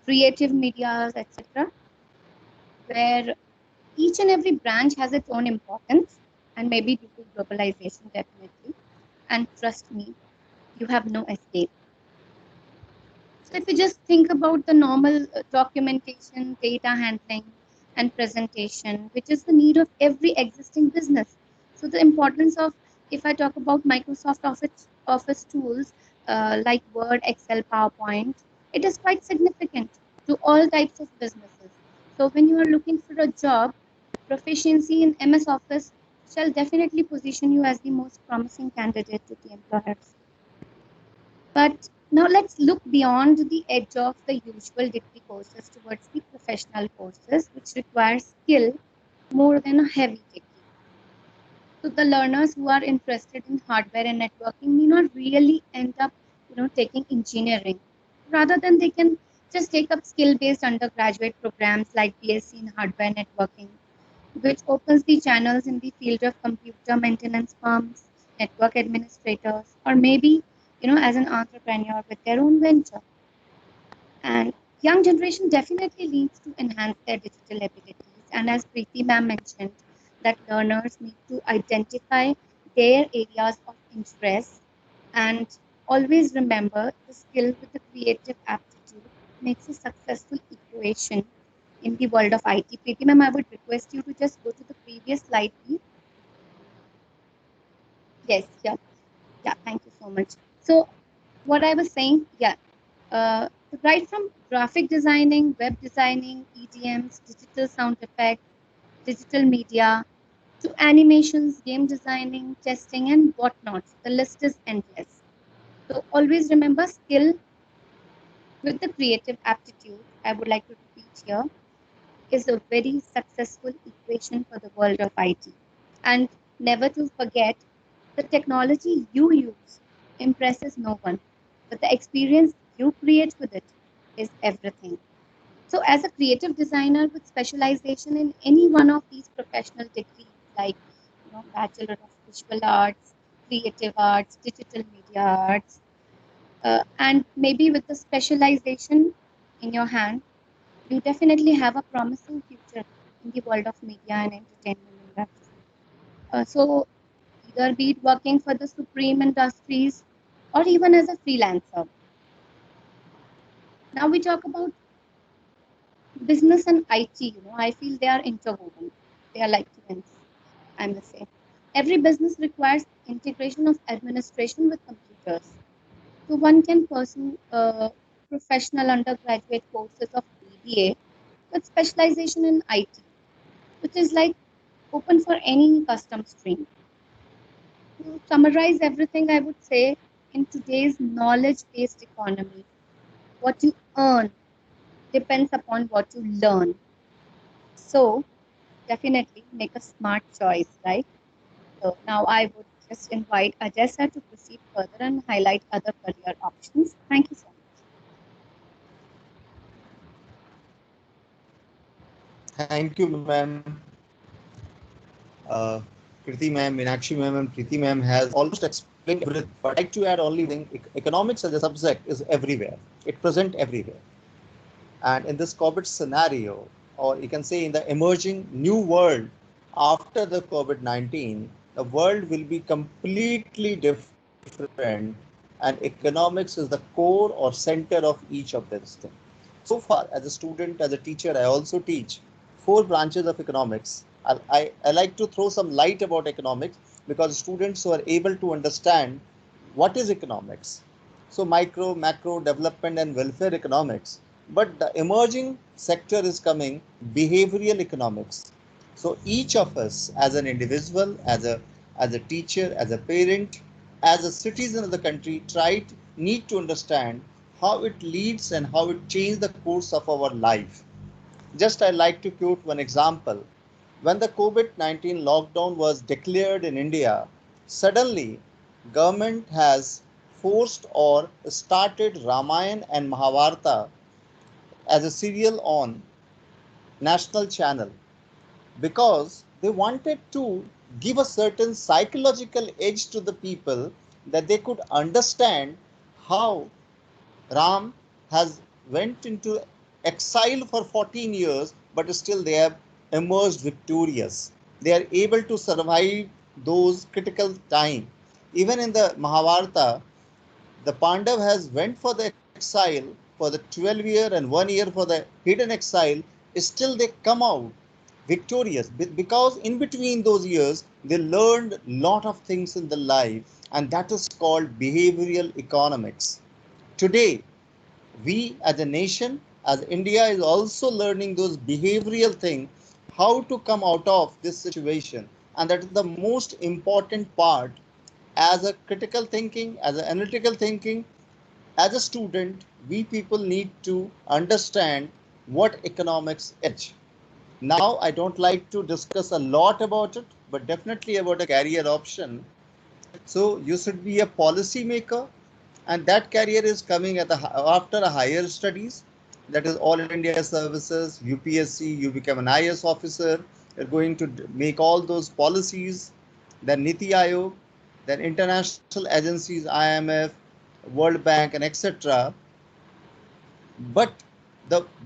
creative media, etc., where each and every branch has its own importance, and maybe due to globalization, definitely. And trust me, you have no escape. So if you just think about the normal documentation, data handling, and presentation, which is the need of every existing business. So the importance of, if I talk about Microsoft Office tools like Word, Excel, PowerPoint, it is quite significant to all types of businesses. So when you are looking for a job, proficiency in MS Office shall definitely position you as the most promising candidate to the employers. But now let's look beyond the edge of the usual degree courses towards the professional courses, which require skill more than a heavy degree. So the learners who are interested in hardware and networking may not really end up, taking engineering. Rather than they can just take up skill-based undergraduate programs like BSc in hardware networking, which opens the channels in the field of computer maintenance firms, network administrators, or maybe, as an entrepreneur with their own venture. And young generation definitely needs to enhance their digital abilities. And as Preeti ma'am mentioned, that learners need to identify their areas of interest and always remember the skill with the creative aptitude makes a successful equation in the world of IT. Preeti ma'am, I would request you to just go to the previous slide, please. Yes, yeah, thank you so much. So what I was saying, right from graphic designing, web designing, EDMs, digital sound effects, digital media, to animations, game designing, testing, and whatnot. The list is endless. So always remember, skill with the creative aptitude, I would like to repeat here, is a very successful equation for the world of IT. And never to forget, the technology you use impresses no one, but the experience you create with it is everything. So as a creative designer with specialization in any one of these professional degrees, like Bachelor of Visual Arts, Creative Arts, Digital Media Arts, and maybe with the specialization in your hand, you definitely have a promising future in the world of media and entertainment industry. So either be it working for the Supreme Industries or even as a freelancer. Now we talk about business and IT. I feel they are interwoven. They are like twins, I must say. Every business requires integration of administration with computers. So one can pursue professional undergraduate courses of BBA with specialization in IT, which is like open for any custom stream. To summarize everything, I would say in today's knowledge-based economy, what you earn depends upon what you learn. So definitely make a smart choice, right? So now I would just invite Ajay sir to proceed further and highlight other career options. Thank you so much. Thank you, ma'am. Kriti ma'am, Meenakshi ma'am, and Preeti ma'am has almost explained everything. But I'd like to add only thing: economics as a subject is everywhere. It present everywhere. And in this COVID scenario, or you can say in the emerging new world after the COVID-19, the world will be completely different, and economics is the core or center of each of these things. So far, as a student, as a teacher, I also teach 4 branches of economics. I like to throw some light about economics because students who are able to understand what is economics. So micro, macro, development and welfare economics. But the emerging sector is coming behavioral economics. So each of us as an individual, as a teacher, as a parent, as a citizen of the country, need to understand how it leads and how it changes the course of our life. Just I like to quote one example. When the COVID-19 lockdown was declared in India, suddenly government has forced or started Ramayana and Mahabharata as a serial on national channel because they wanted to give a certain psychological edge to the people that they could understand how Ram has went into exile for 14 years, but still they have emerged victorious. They are able to survive those critical time. Even in the Mahabharata, the Pandav has went for the exile for the 12 year and 1 year for the hidden exile. Still they come out victorious because in between those years they learned a lot of things in their life, and that is called behavioral economics. Today we as a nation, as India, is also learning those behavioral things, how to come out of this situation, and that is the most important part. As a critical thinking, as an analytical thinking, as a student, we people need to understand what economics is. Now, I don't like to discuss a lot about it, but definitely about a career option. So you should be a policy maker, and that career is coming after a higher studies. That is All India Services, UPSC. You become an IS officer. You're going to make all those policies. Then Niti Aayog, then international agencies, IMF, World Bank, and etc. But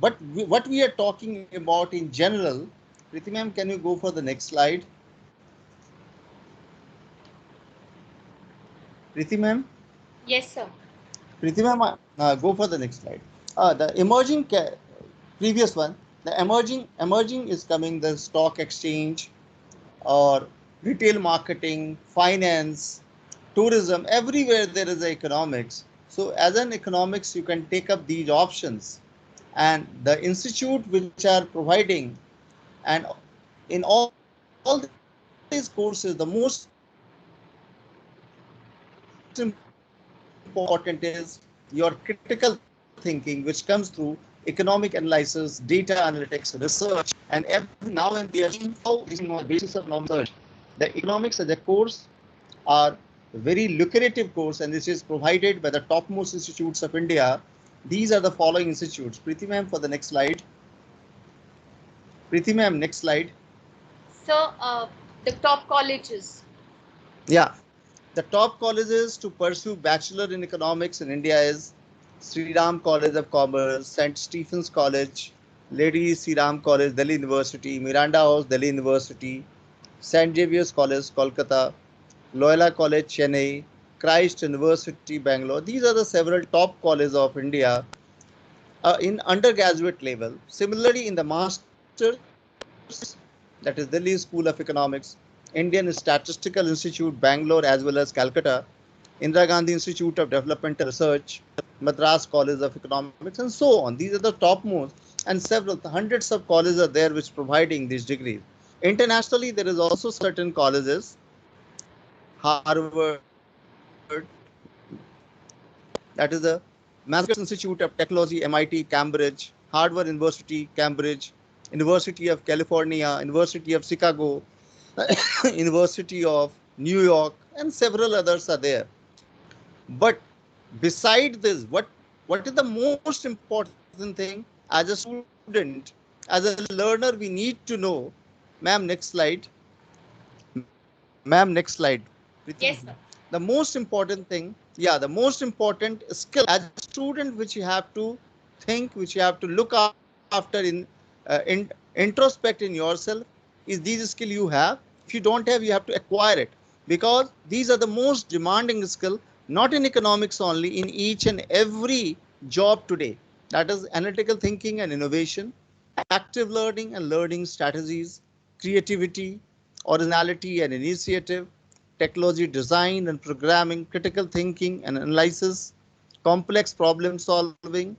what we are talking about in general, Priti ma'am, can you go for the next slide? Priti ma'am? Yes, sir. Priti ma'am, go for the next slide. The emerging previous one, the emerging is coming, the stock exchange or retail marketing, finance, tourism. Everywhere there is economics. So as an economics, you can take up these options, and the institute which are providing, and in all these courses, the most important is your critical thinking, which comes through economic analysis, data analytics, research, and every now and we are seeing how this is on the basis of normal research. The economics as a course are very lucrative course, and this is provided by the topmost institutes of India. These are the following institutes. Priti ma'am, for the next slide. Priti ma'am, next slide. So, the top colleges. Yeah, the top colleges to pursue bachelor in economics in India is Sri Ram College of Commerce, St. Stephen's College, Lady Sri Ram College, Delhi University, Miranda House, Delhi University, St. Xavier's College, Kolkata, Loyola College, Chennai, Christ University, Bangalore. These are the several top colleges of India in undergraduate level. Similarly, in the masters, that is Delhi School of Economics, Indian Statistical Institute, Bangalore, as well as Calcutta, Indira Gandhi Institute of Developmental Research, Madras College of Economics, and so on. These are the topmost, and several hundreds of colleges are there which providing these degrees. Internationally, there is also certain colleges, Harvard, that is the Massachusetts Institute of Technology, MIT, Cambridge, Harvard University, Cambridge, University of California, University of Chicago, University of New York, and several others are there. But beside this, what is the most important thing as a student, as a learner, we need to know? Ma'am, next slide. Ma'am, next slide. Yes, sir. The most important thing, yeah, the most important skill as a student which you have to think, which you have to look after in introspect in yourself, is these skill you have. If you don't have, you have to acquire it, because these are the most demanding skill, not in economics only, in each and every job today. That is analytical thinking and innovation, active learning and learning strategies, creativity, originality and initiative, technology design and programming, critical thinking and analysis, complex problem solving.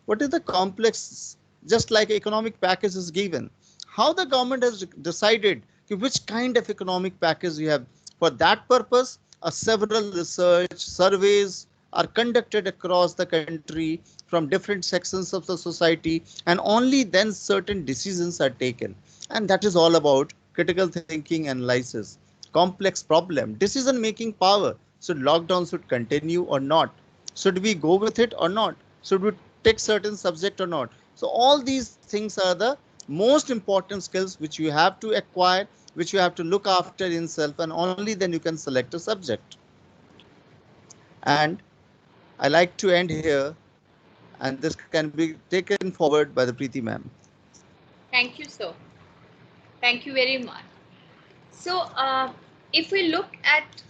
What is the complex? Just like economic package is given, how the government has decided which kind of economic package you have. For that purpose, several research surveys are conducted across the country from different sections of the society, and only then certain decisions are taken. And that is all about critical thinking analysis, complex problem, decision making power. Should lockdown should continue or not? Should we go with it or not? Should we take certain subject or not? So all these things are the most important skills which you have to acquire, which you have to look after in self, and only then you can select a subject. And I like to end here, and this can be taken forward by the Preeti ma'am. Thank you, sir. Thank you very much. So, if we look at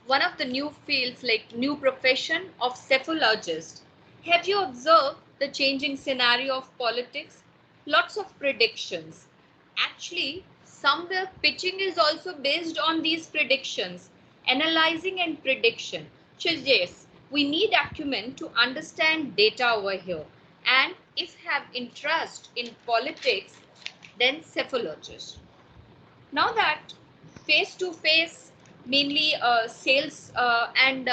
one of the new fields, like new profession of cephalologist, have you observed the changing scenario of politics? Lots of predictions. actually somewhere pitching is also based on these predictions, analyzing and prediction. So yes, we need acumen to understand data over here. And if have interest in politics, then cephalologist. Now that face to face, mainly sales and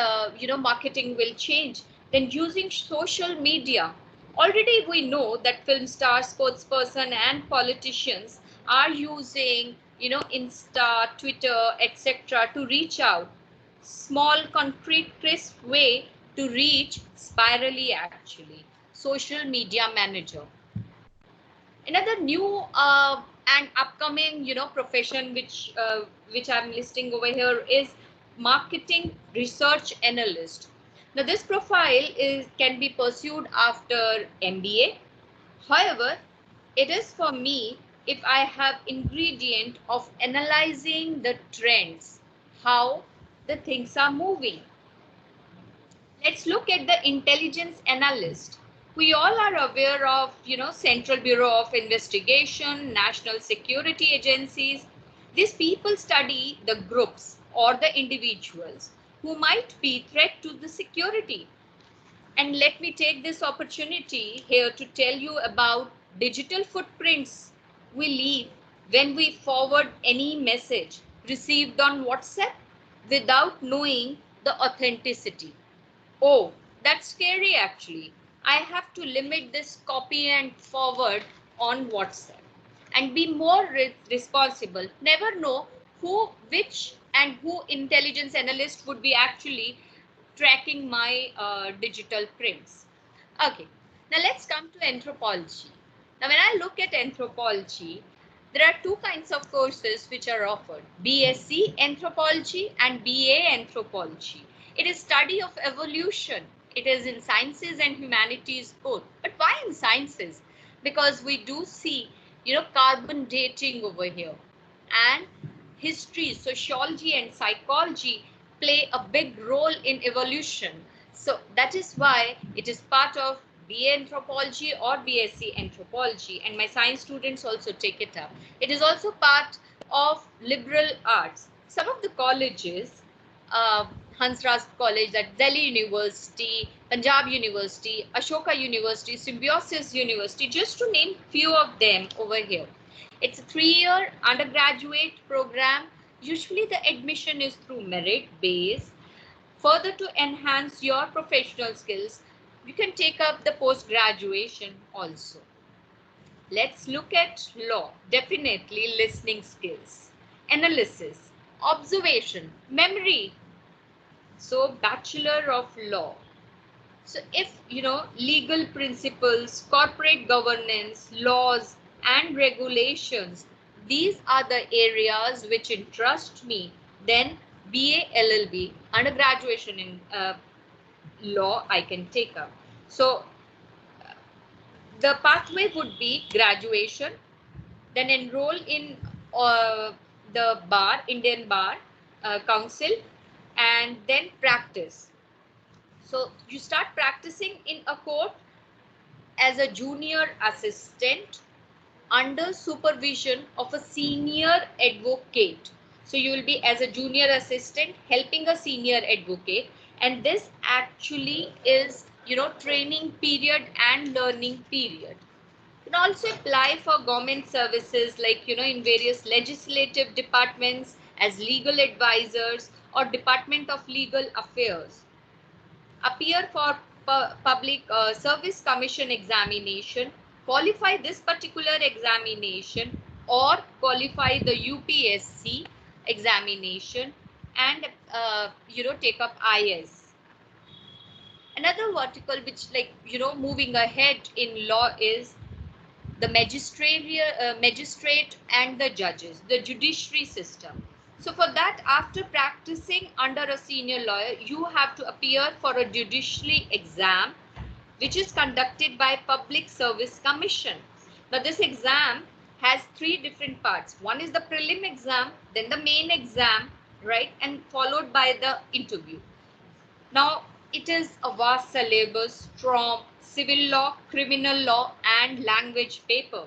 marketing will change, then using social media. Already we know that film stars, sportsperson, and politicians are using Insta, Twitter, etc. to reach out. Small, concrete, crisp way to reach spirally actually. Social media manager. Another new and upcoming profession which I'm listing over here is marketing research analyst. Now this profile can be pursued after MBA. However, it is for me if I have ingredient of analyzing the trends, how the things are moving. Let's look at the intelligence analyst. We all are aware of, Central Bureau of Investigation, national security agencies. These people study the groups or the individuals who might be threat to the security. And let me take this opportunity here to tell you about digital footprints we leave when we forward any message received on WhatsApp without knowing the authenticity. Oh, that's scary actually. I have to limit this copy and forward on WhatsApp and be more responsible. Never know which and who intelligence analyst would be actually tracking my digital prints. Okay, now let's come to anthropology. Now, when I look at anthropology, there are two kinds of courses which are offered: BSc Anthropology and BA Anthropology. It is study of evolution. It is in sciences and humanities both. But why in sciences? Because we do see, carbon dating over here, and history, sociology, and psychology play a big role in evolution. So that is why it is part of BA Anthropology or BSc Anthropology, and my science students also take it up. It is also part of liberal arts. Some of the colleges, Hansraj College, at Delhi University, Punjab University, Ashoka University, Symbiosis University, just to name few of them over here. It's a 3-year undergraduate program. Usually the admission is through merit base. Further, to enhance your professional skills, you can take up the post-graduation also. Let's look at law. Definitely listening skills, analysis, observation, memory. So Bachelor of Law. So if, legal principles, corporate governance, laws, and regulations, these are the areas which interest me, then BA LLB, undergraduation in law, I can take up. So the pathway would be graduation, then enroll in the bar, Indian Bar Council, and then practice. So you start practicing in a court as a junior assistant under supervision of a senior advocate. So you will be as a junior assistant helping a senior advocate, and this actually is, training period and learning period. You can also apply for government services like, in various legislative departments as legal advisors or Department of Legal Affairs. Appear for Public Service Commission examination, qualify this particular examination, or qualify the UPSC examination, and take up IS. Another vertical which, moving ahead in law is the magistrate and the judges, the judiciary system. So for that, after practicing under a senior lawyer, you have to appear for a judiciary exam, which is conducted by Public Service Commission. Now this exam has 3 different parts. One is the prelim exam, then the main exam, right? And followed by the interview. Now it is a vast syllabus from civil law, criminal law, and language paper.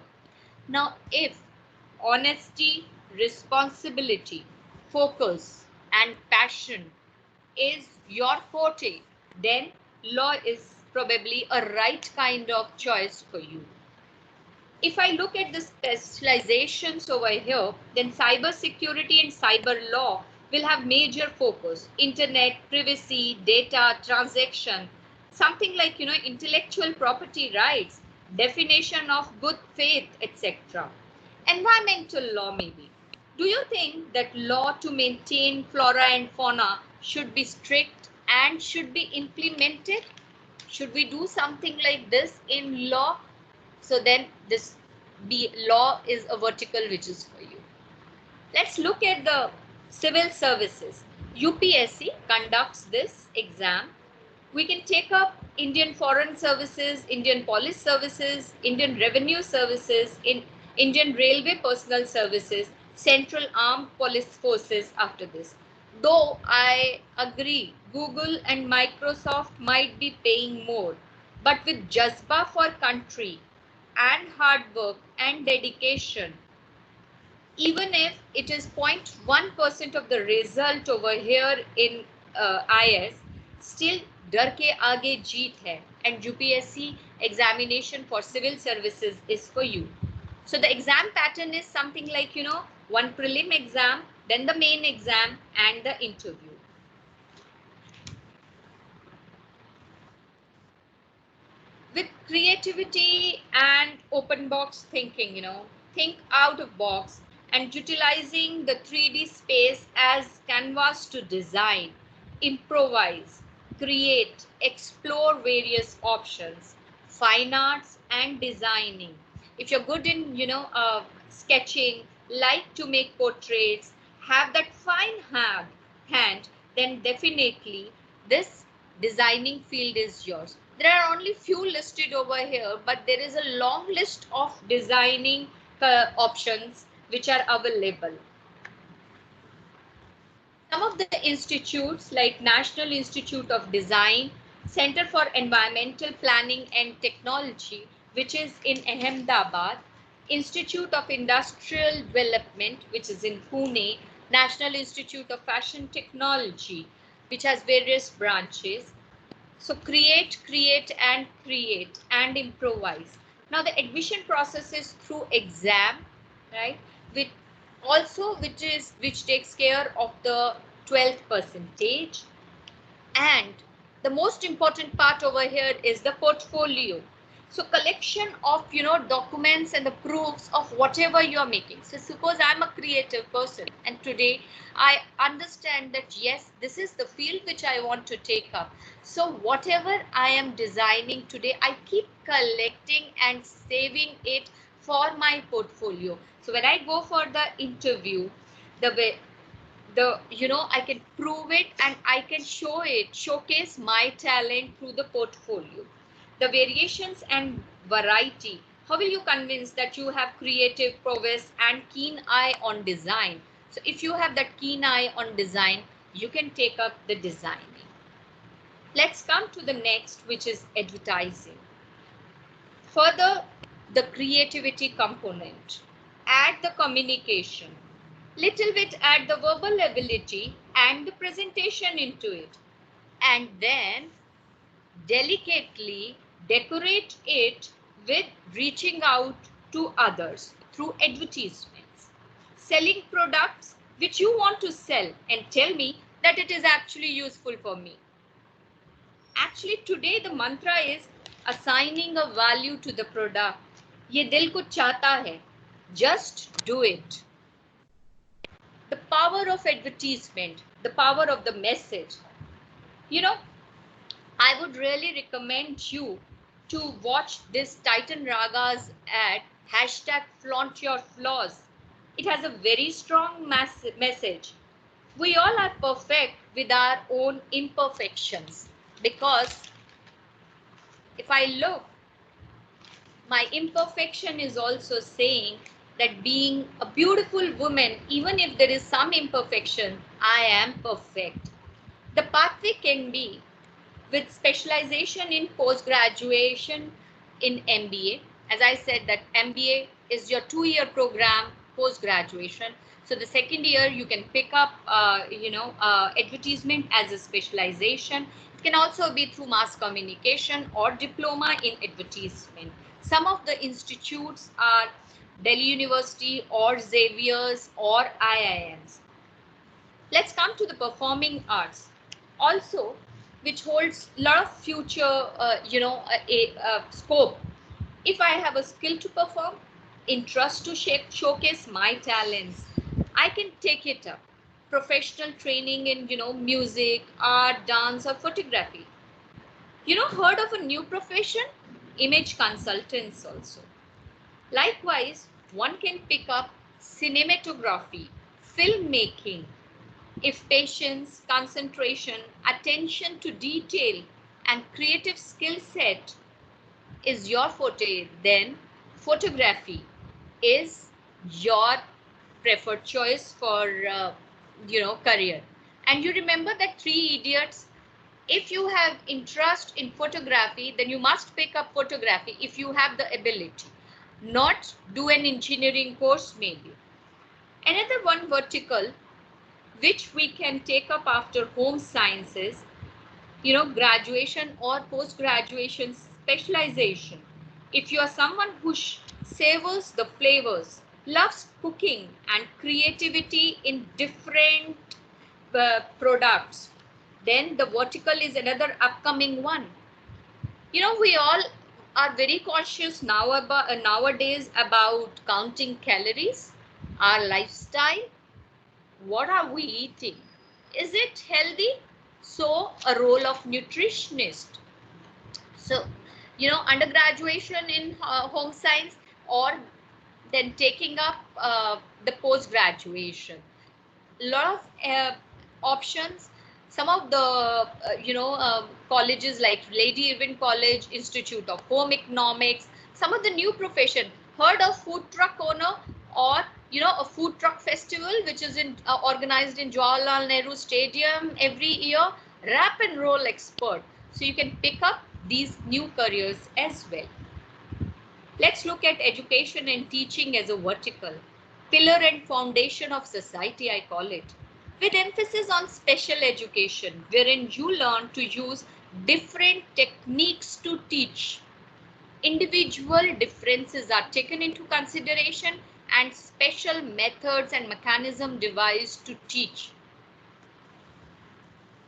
Now, if honesty, responsibility, focus, and passion is your forte, then law is probably a right kind of choice for you. If I look at the specializations over here, then cyber security and cyber law will have major focus: internet, privacy, data, transaction, something like, intellectual property rights, definition of good faith, etc. Environmental law maybe. Do you think that law to maintain flora and fauna should be strict and should be implemented? Should we do something like this in law? So then this law is a vertical which is for you. Let's look at the civil services. UPSC conducts this exam. We can take up Indian Foreign Services, Indian Police Services, Indian Revenue Services, Indian Railway Personnel Services, Central Armed Police Forces after this. Though I agree, Google and Microsoft might be paying more, but with Jazba for country and hard work and dedication, even if it is 0.1% of the result over here in IS, still डर के आगे जीत है, and UPSC examination for civil services is for you. So the exam pattern is something like, one prelim exam, then the main exam and the interview. With creativity and open box thinking, think out of box and utilizing the 3D space as canvas to design, improvise, create, explore various options, fine arts and designing. If you're good in, sketching, like to make portraits, have that fine hand, then definitely this designing field is yours. There are only few listed over here, but there is a long list of designing options which are available. Some of the institutes like National Institute of Design, Center for Environmental Planning and Technology, which is in Ahmedabad, Institute of Industrial Development, which is in Pune, National Institute of Fashion Technology, which has various branches. So create and improvise. Now the admission process is through exam, right? Which takes care of the 12th percentage. And the most important part over here is the portfolio. So collection of, documents and the proofs of whatever you're making. So suppose I'm a creative person and today I understand that, yes, this is the field which I want to take up. So whatever I am designing today, I keep collecting and saving it for my portfolio. So when I go for the interview, I can prove it and I can showcase my talent through the portfolio. The variations and variety. How will you convince that you have creative prowess and keen eye on design? So if you have that keen eye on design, you can take up the designing. Let's come to the next, which is advertising. Further, the creativity component. Add the communication. Little bit add the verbal ability and the presentation into it. And then delicately decorate it with reaching out to others through advertisements, selling products which you want to sell and tell me that it is actually useful for me. Actually, today the mantra is assigning a value to the product. Ye dil ko chahta hai. Just do it. The power of advertisement, the power of the message. I would really recommend you to watch this Titan Raga's ad, #FlauntYourFlaws. It has a very strong message. We all are perfect with our own imperfections, because if I look, my imperfection is also saying that being a beautiful woman, even if there is some imperfection, I am perfect. The pathway can be with specialization in post-graduation in MBA. As I said, that MBA is your 2-year program post-graduation. So the second year you can pick up, advertisement as a specialization. It can also be through mass communication or diploma in advertisement. Some of the institutes are Delhi University or Xavier's or IIMs. Let's come to the performing arts also, which holds a lot of future, scope. If I have a skill to perform, interest to showcase my talents, I can take it up. Professional training in, music, art, dance, or photography. Heard of a new profession? Image consultants also. Likewise, one can pick up cinematography, filmmaking. If patience, concentration, attention to detail, and creative skill set is your forte, then photography is your preferred choice for career. And you remember that Three Idiots. If you have interest in photography, then you must pick up photography if you have the ability. Not do an engineering course maybe. Another one vertical which we can take up after home sciences, graduation or post-graduation specialization. If you are someone who savors the flavors, loves cooking and creativity in different products, then the vertical is another upcoming one. We all are very cautious nowadays about counting calories, our lifestyle. What are we eating? Is it healthy? So a role of nutritionist. So, undergraduation in home science, or then taking up the post-graduation. A lot of options. Some of the, colleges like Lady Irwin College, Institute of Home Economics, some of the new profession. Heard of food truck owner, or a food truck festival which is organized in Jawaharlal Nehru Stadium every year? Rap and roll expert. So you can pick up these new careers as well. Let's look at education and teaching as a vertical. Pillar and foundation of society, I call it. With emphasis on special education, wherein you learn to use different techniques to teach. Individual differences are taken into consideration and special methods and mechanism devised to teach.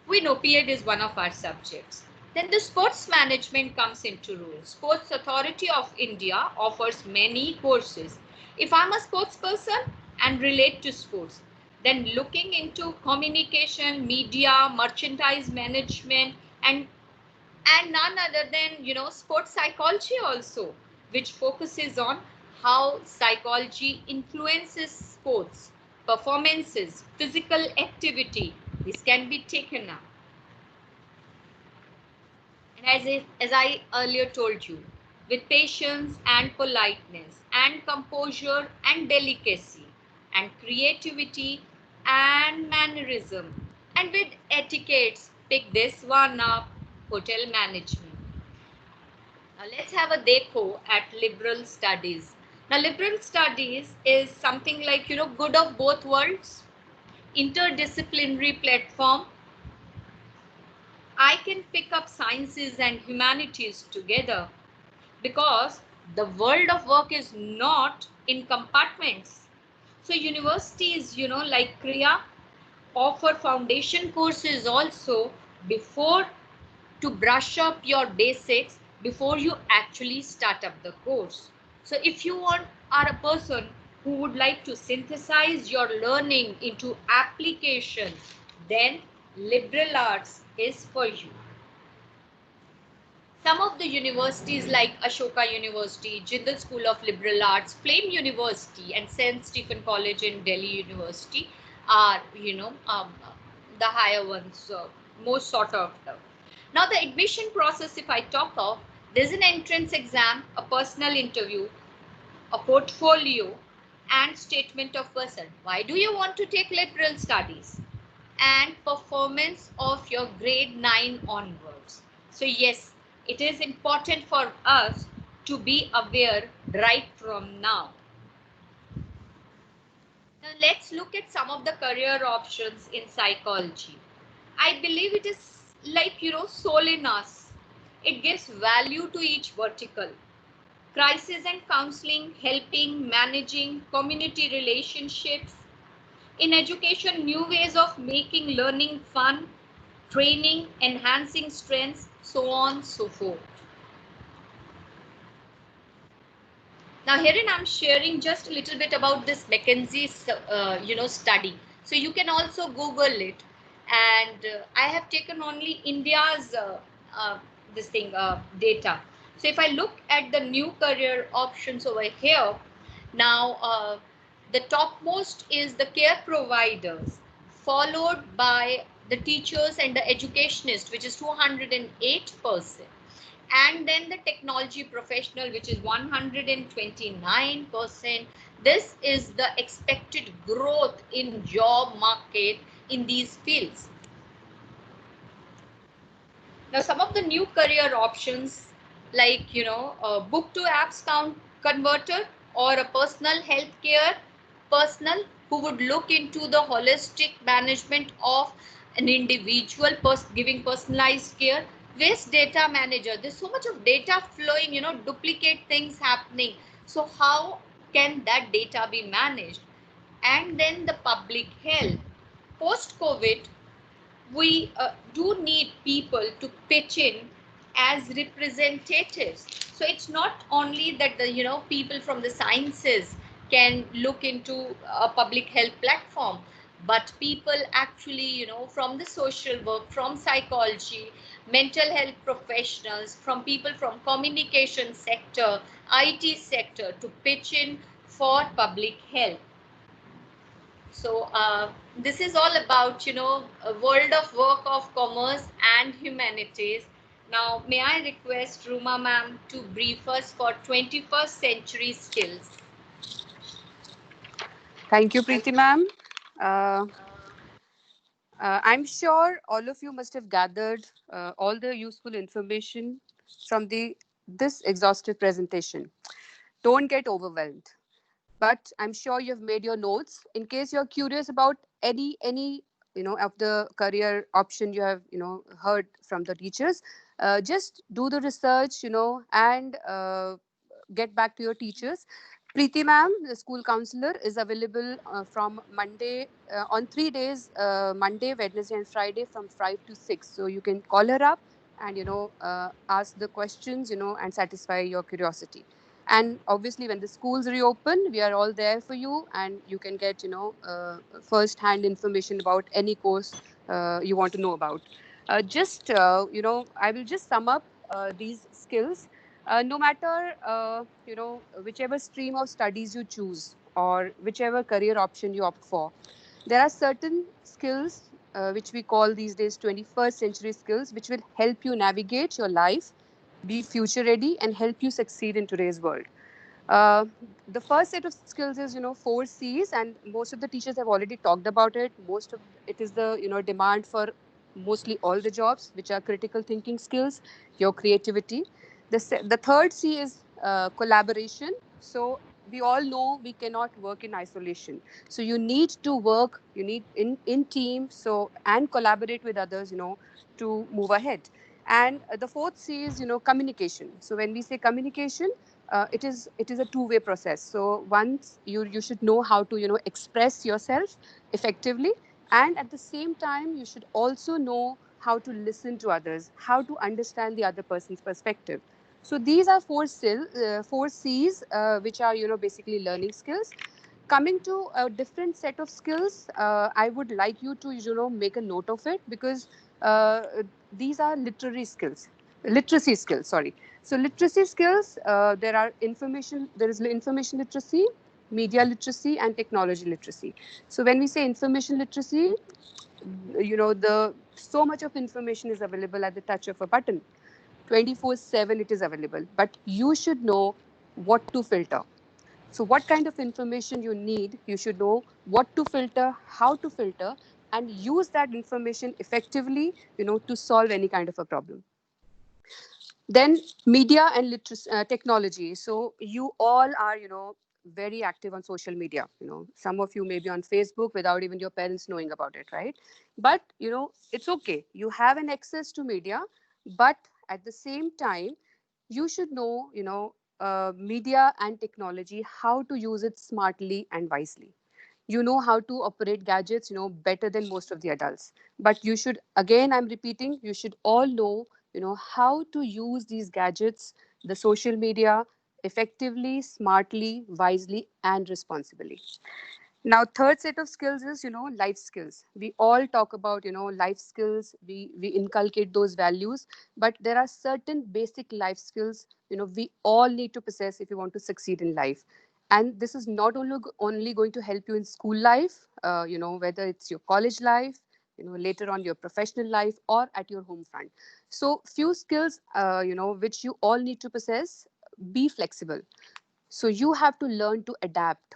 We know PED is one of our subjects. Then the sports management comes into role. Sports Authority of India offers many courses. If I'm a sports person and relate to sports, then looking into communication, media, merchandise management, and none other than, sports psychology also, which focuses on how psychology influences sports, performances, physical activity. This can be taken up. And as I earlier told you, with patience and politeness and composure and delicacy and creativity and mannerism, and with etiquettes, pick this one up, hotel management. Now let's have a dekho at liberal studies. Now liberal studies is something like, good of both worlds, interdisciplinary platform. I can pick up sciences and humanities together because the world of work is not in compartments. So universities, like Kriya, offer foundation courses also before, to brush up your basics before you actually start up the course. So if you are a person who would like to synthesize your learning into application, then liberal arts is for you. Some of the universities like Ashoka University, Jindal School of Liberal Arts, Flame University, and St. Stephen College in Delhi University are, the higher ones, most sought after. Now the admission process, if I talk of, there's an entrance exam, a personal interview, a portfolio, and statement of person. Why do you want to take liberal studies? And performance of your grade 9 onwards. So yes, it is important for us to be aware right from now. Now let's look at some of the career options in psychology. I believe it is like, soul in us. It gives value to each vertical. Crisis and counseling, helping, managing, community relationships. In education, new ways of making learning fun, training, enhancing strengths, so on, so forth. Now, herein I'm sharing just a little bit about this McKinsey, study. So you can also Google it. And I have taken only India's data. So if I look at the new career options over here, now the topmost is the care providers, followed by the teachers and the educationists, which is 208%. And then the technology professional, which is 129%. This is the expected growth in job market in these fields. Now, some of the new career options, like, a book to apps converter, or a personal health care personal who would look into the holistic management of an individual, giving personalized care. Waste data manager, there's so much of data flowing, duplicate things happening. So how can that data be managed? And then the public health. Post COVID, we do need people to pitch in as representatives. So it's not only that the people from the sciences can look into a public health platform, but people actually from the social work, from psychology, mental health professionals, from people from communication sector, IT sector, to pitch in for public health. So this is all about, a world of work of commerce and humanities. Now, may I request Ruma ma'am to brief us for 21st century skills? Thank you, Preeti ma'am. I'm sure all of you must have gathered all the useful information from this exhaustive presentation. Don't get overwhelmed, but I'm sure you've made your notes. In case you're curious about any of the career option you have heard from the teachers, just do the research, and get back to your teachers. Preeti ma'am, the school counselor, is available from Monday on 3 days, Monday, Wednesday, and Friday from 5 to 6. So you can call her up and ask the questions, and satisfy your curiosity. And obviously, when the schools reopen, we are all there for you, and you can get first-hand information about any course you want to know about. I will just sum up these skills. No matter whichever stream of studies you choose, or whichever career option you opt for, there are certain skills which we call these days 21st century skills, which will help you navigate your life, be future ready, and help you succeed in today's world. Uh, the first set of skills is, 4 C's, and most of the teachers have already talked about it. Most of it is the, demand for mostly all the jobs, which are critical thinking skills, your creativity. The third C is collaboration. So we all know we cannot work in isolation. So you need to work, you need in team, so and collaborate with others, to move ahead. And the fourth C is, communication. So when we say communication, it is a two-way process. So once you should know how to express yourself effectively, and at the same time you should also know how to listen to others, how to understand the other person's perspective. So these are four C's, which are basically learning skills. Coming to a different set of skills, I would like you to make a note of it, because uh, these are literacy skills, sorry. So literacy skills, there is information literacy, media literacy, and technology literacy. So when we say information literacy, the so much of information is available at the touch of a button. 24/7 it is available, but you should know what to filter. So what kind of information you need, you should know what to filter, how to filter, and use that information effectively, to solve any kind of a problem. Then media and technology. So you all are, very active on social media. Some of you may be on Facebook without even your parents knowing about it, right? But it's okay. You have an access to media, but at the same time, you should know, media and technology, how to use it smartly and wisely. You know how to operate gadgets, better than most of the adults. But you should, again, I'm repeating, you should all know, how to use these gadgets, the social media, effectively, smartly, wisely, and responsibly. Now, third set of skills is, life skills. We all talk about, life skills. We inculcate those values, but there are certain basic life skills, we all need to possess if you want to succeed in life. And this is not only going to help you in school life, whether it's your college life, later on your professional life, or at your home front. So few skills, which you all need to possess. Be flexible. So you have to learn to adapt.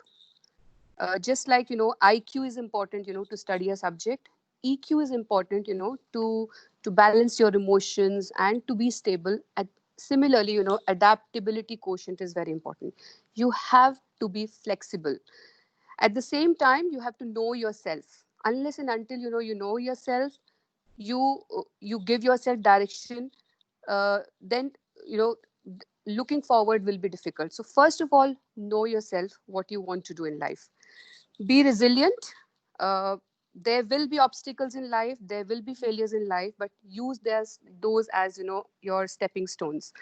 Just like IQ is important, to study a subject. EQ is important, to balance your emotions and to be stable. At similarly, adaptability quotient is very important. You have to be flexible. At the same time, you have to know yourself. Unless and until you know yourself, you give yourself direction. Then you know looking forward will be difficult. So first of all, know yourself, what you want to do in life. Be resilient. There will be obstacles in life, there will be failures in life, but use those as your stepping stones,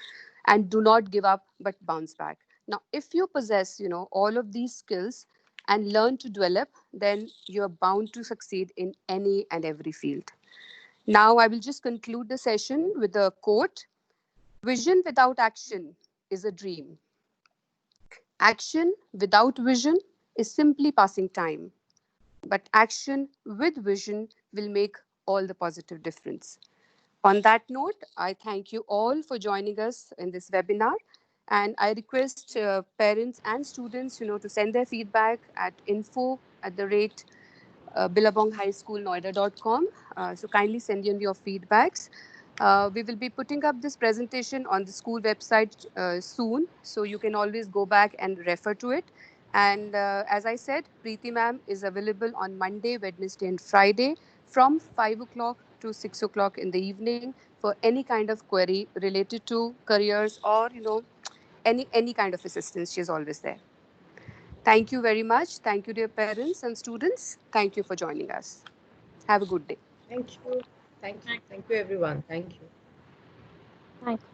and do not give up but bounce back. Now if you possess all of these skills and learn to develop, then you're bound to succeed in any and every field. Now I will just conclude the session with a quote. Vision without action is a dream. Action without vision is simply passing time, but action with vision will make all the positive difference. On that note, I thank you all for joining us in this webinar, and I request parents and students, to send their feedback at info@billabong-high-school-noida.com. So kindly send in your feedbacks. We will be putting up this presentation on the school website soon, so you can always go back and refer to it. And as I said, Preeti ma'am is available on Monday, Wednesday, and Friday from 5 o'clock to 6 o'clock in the evening for any kind of query related to careers, or any kind of assistance. She's always there. Thank you very much. Thank you, dear parents and students. Thank you for joining us. Have a good day. Thank you. Thank you. Thank you, everyone. Thank you. Thank you.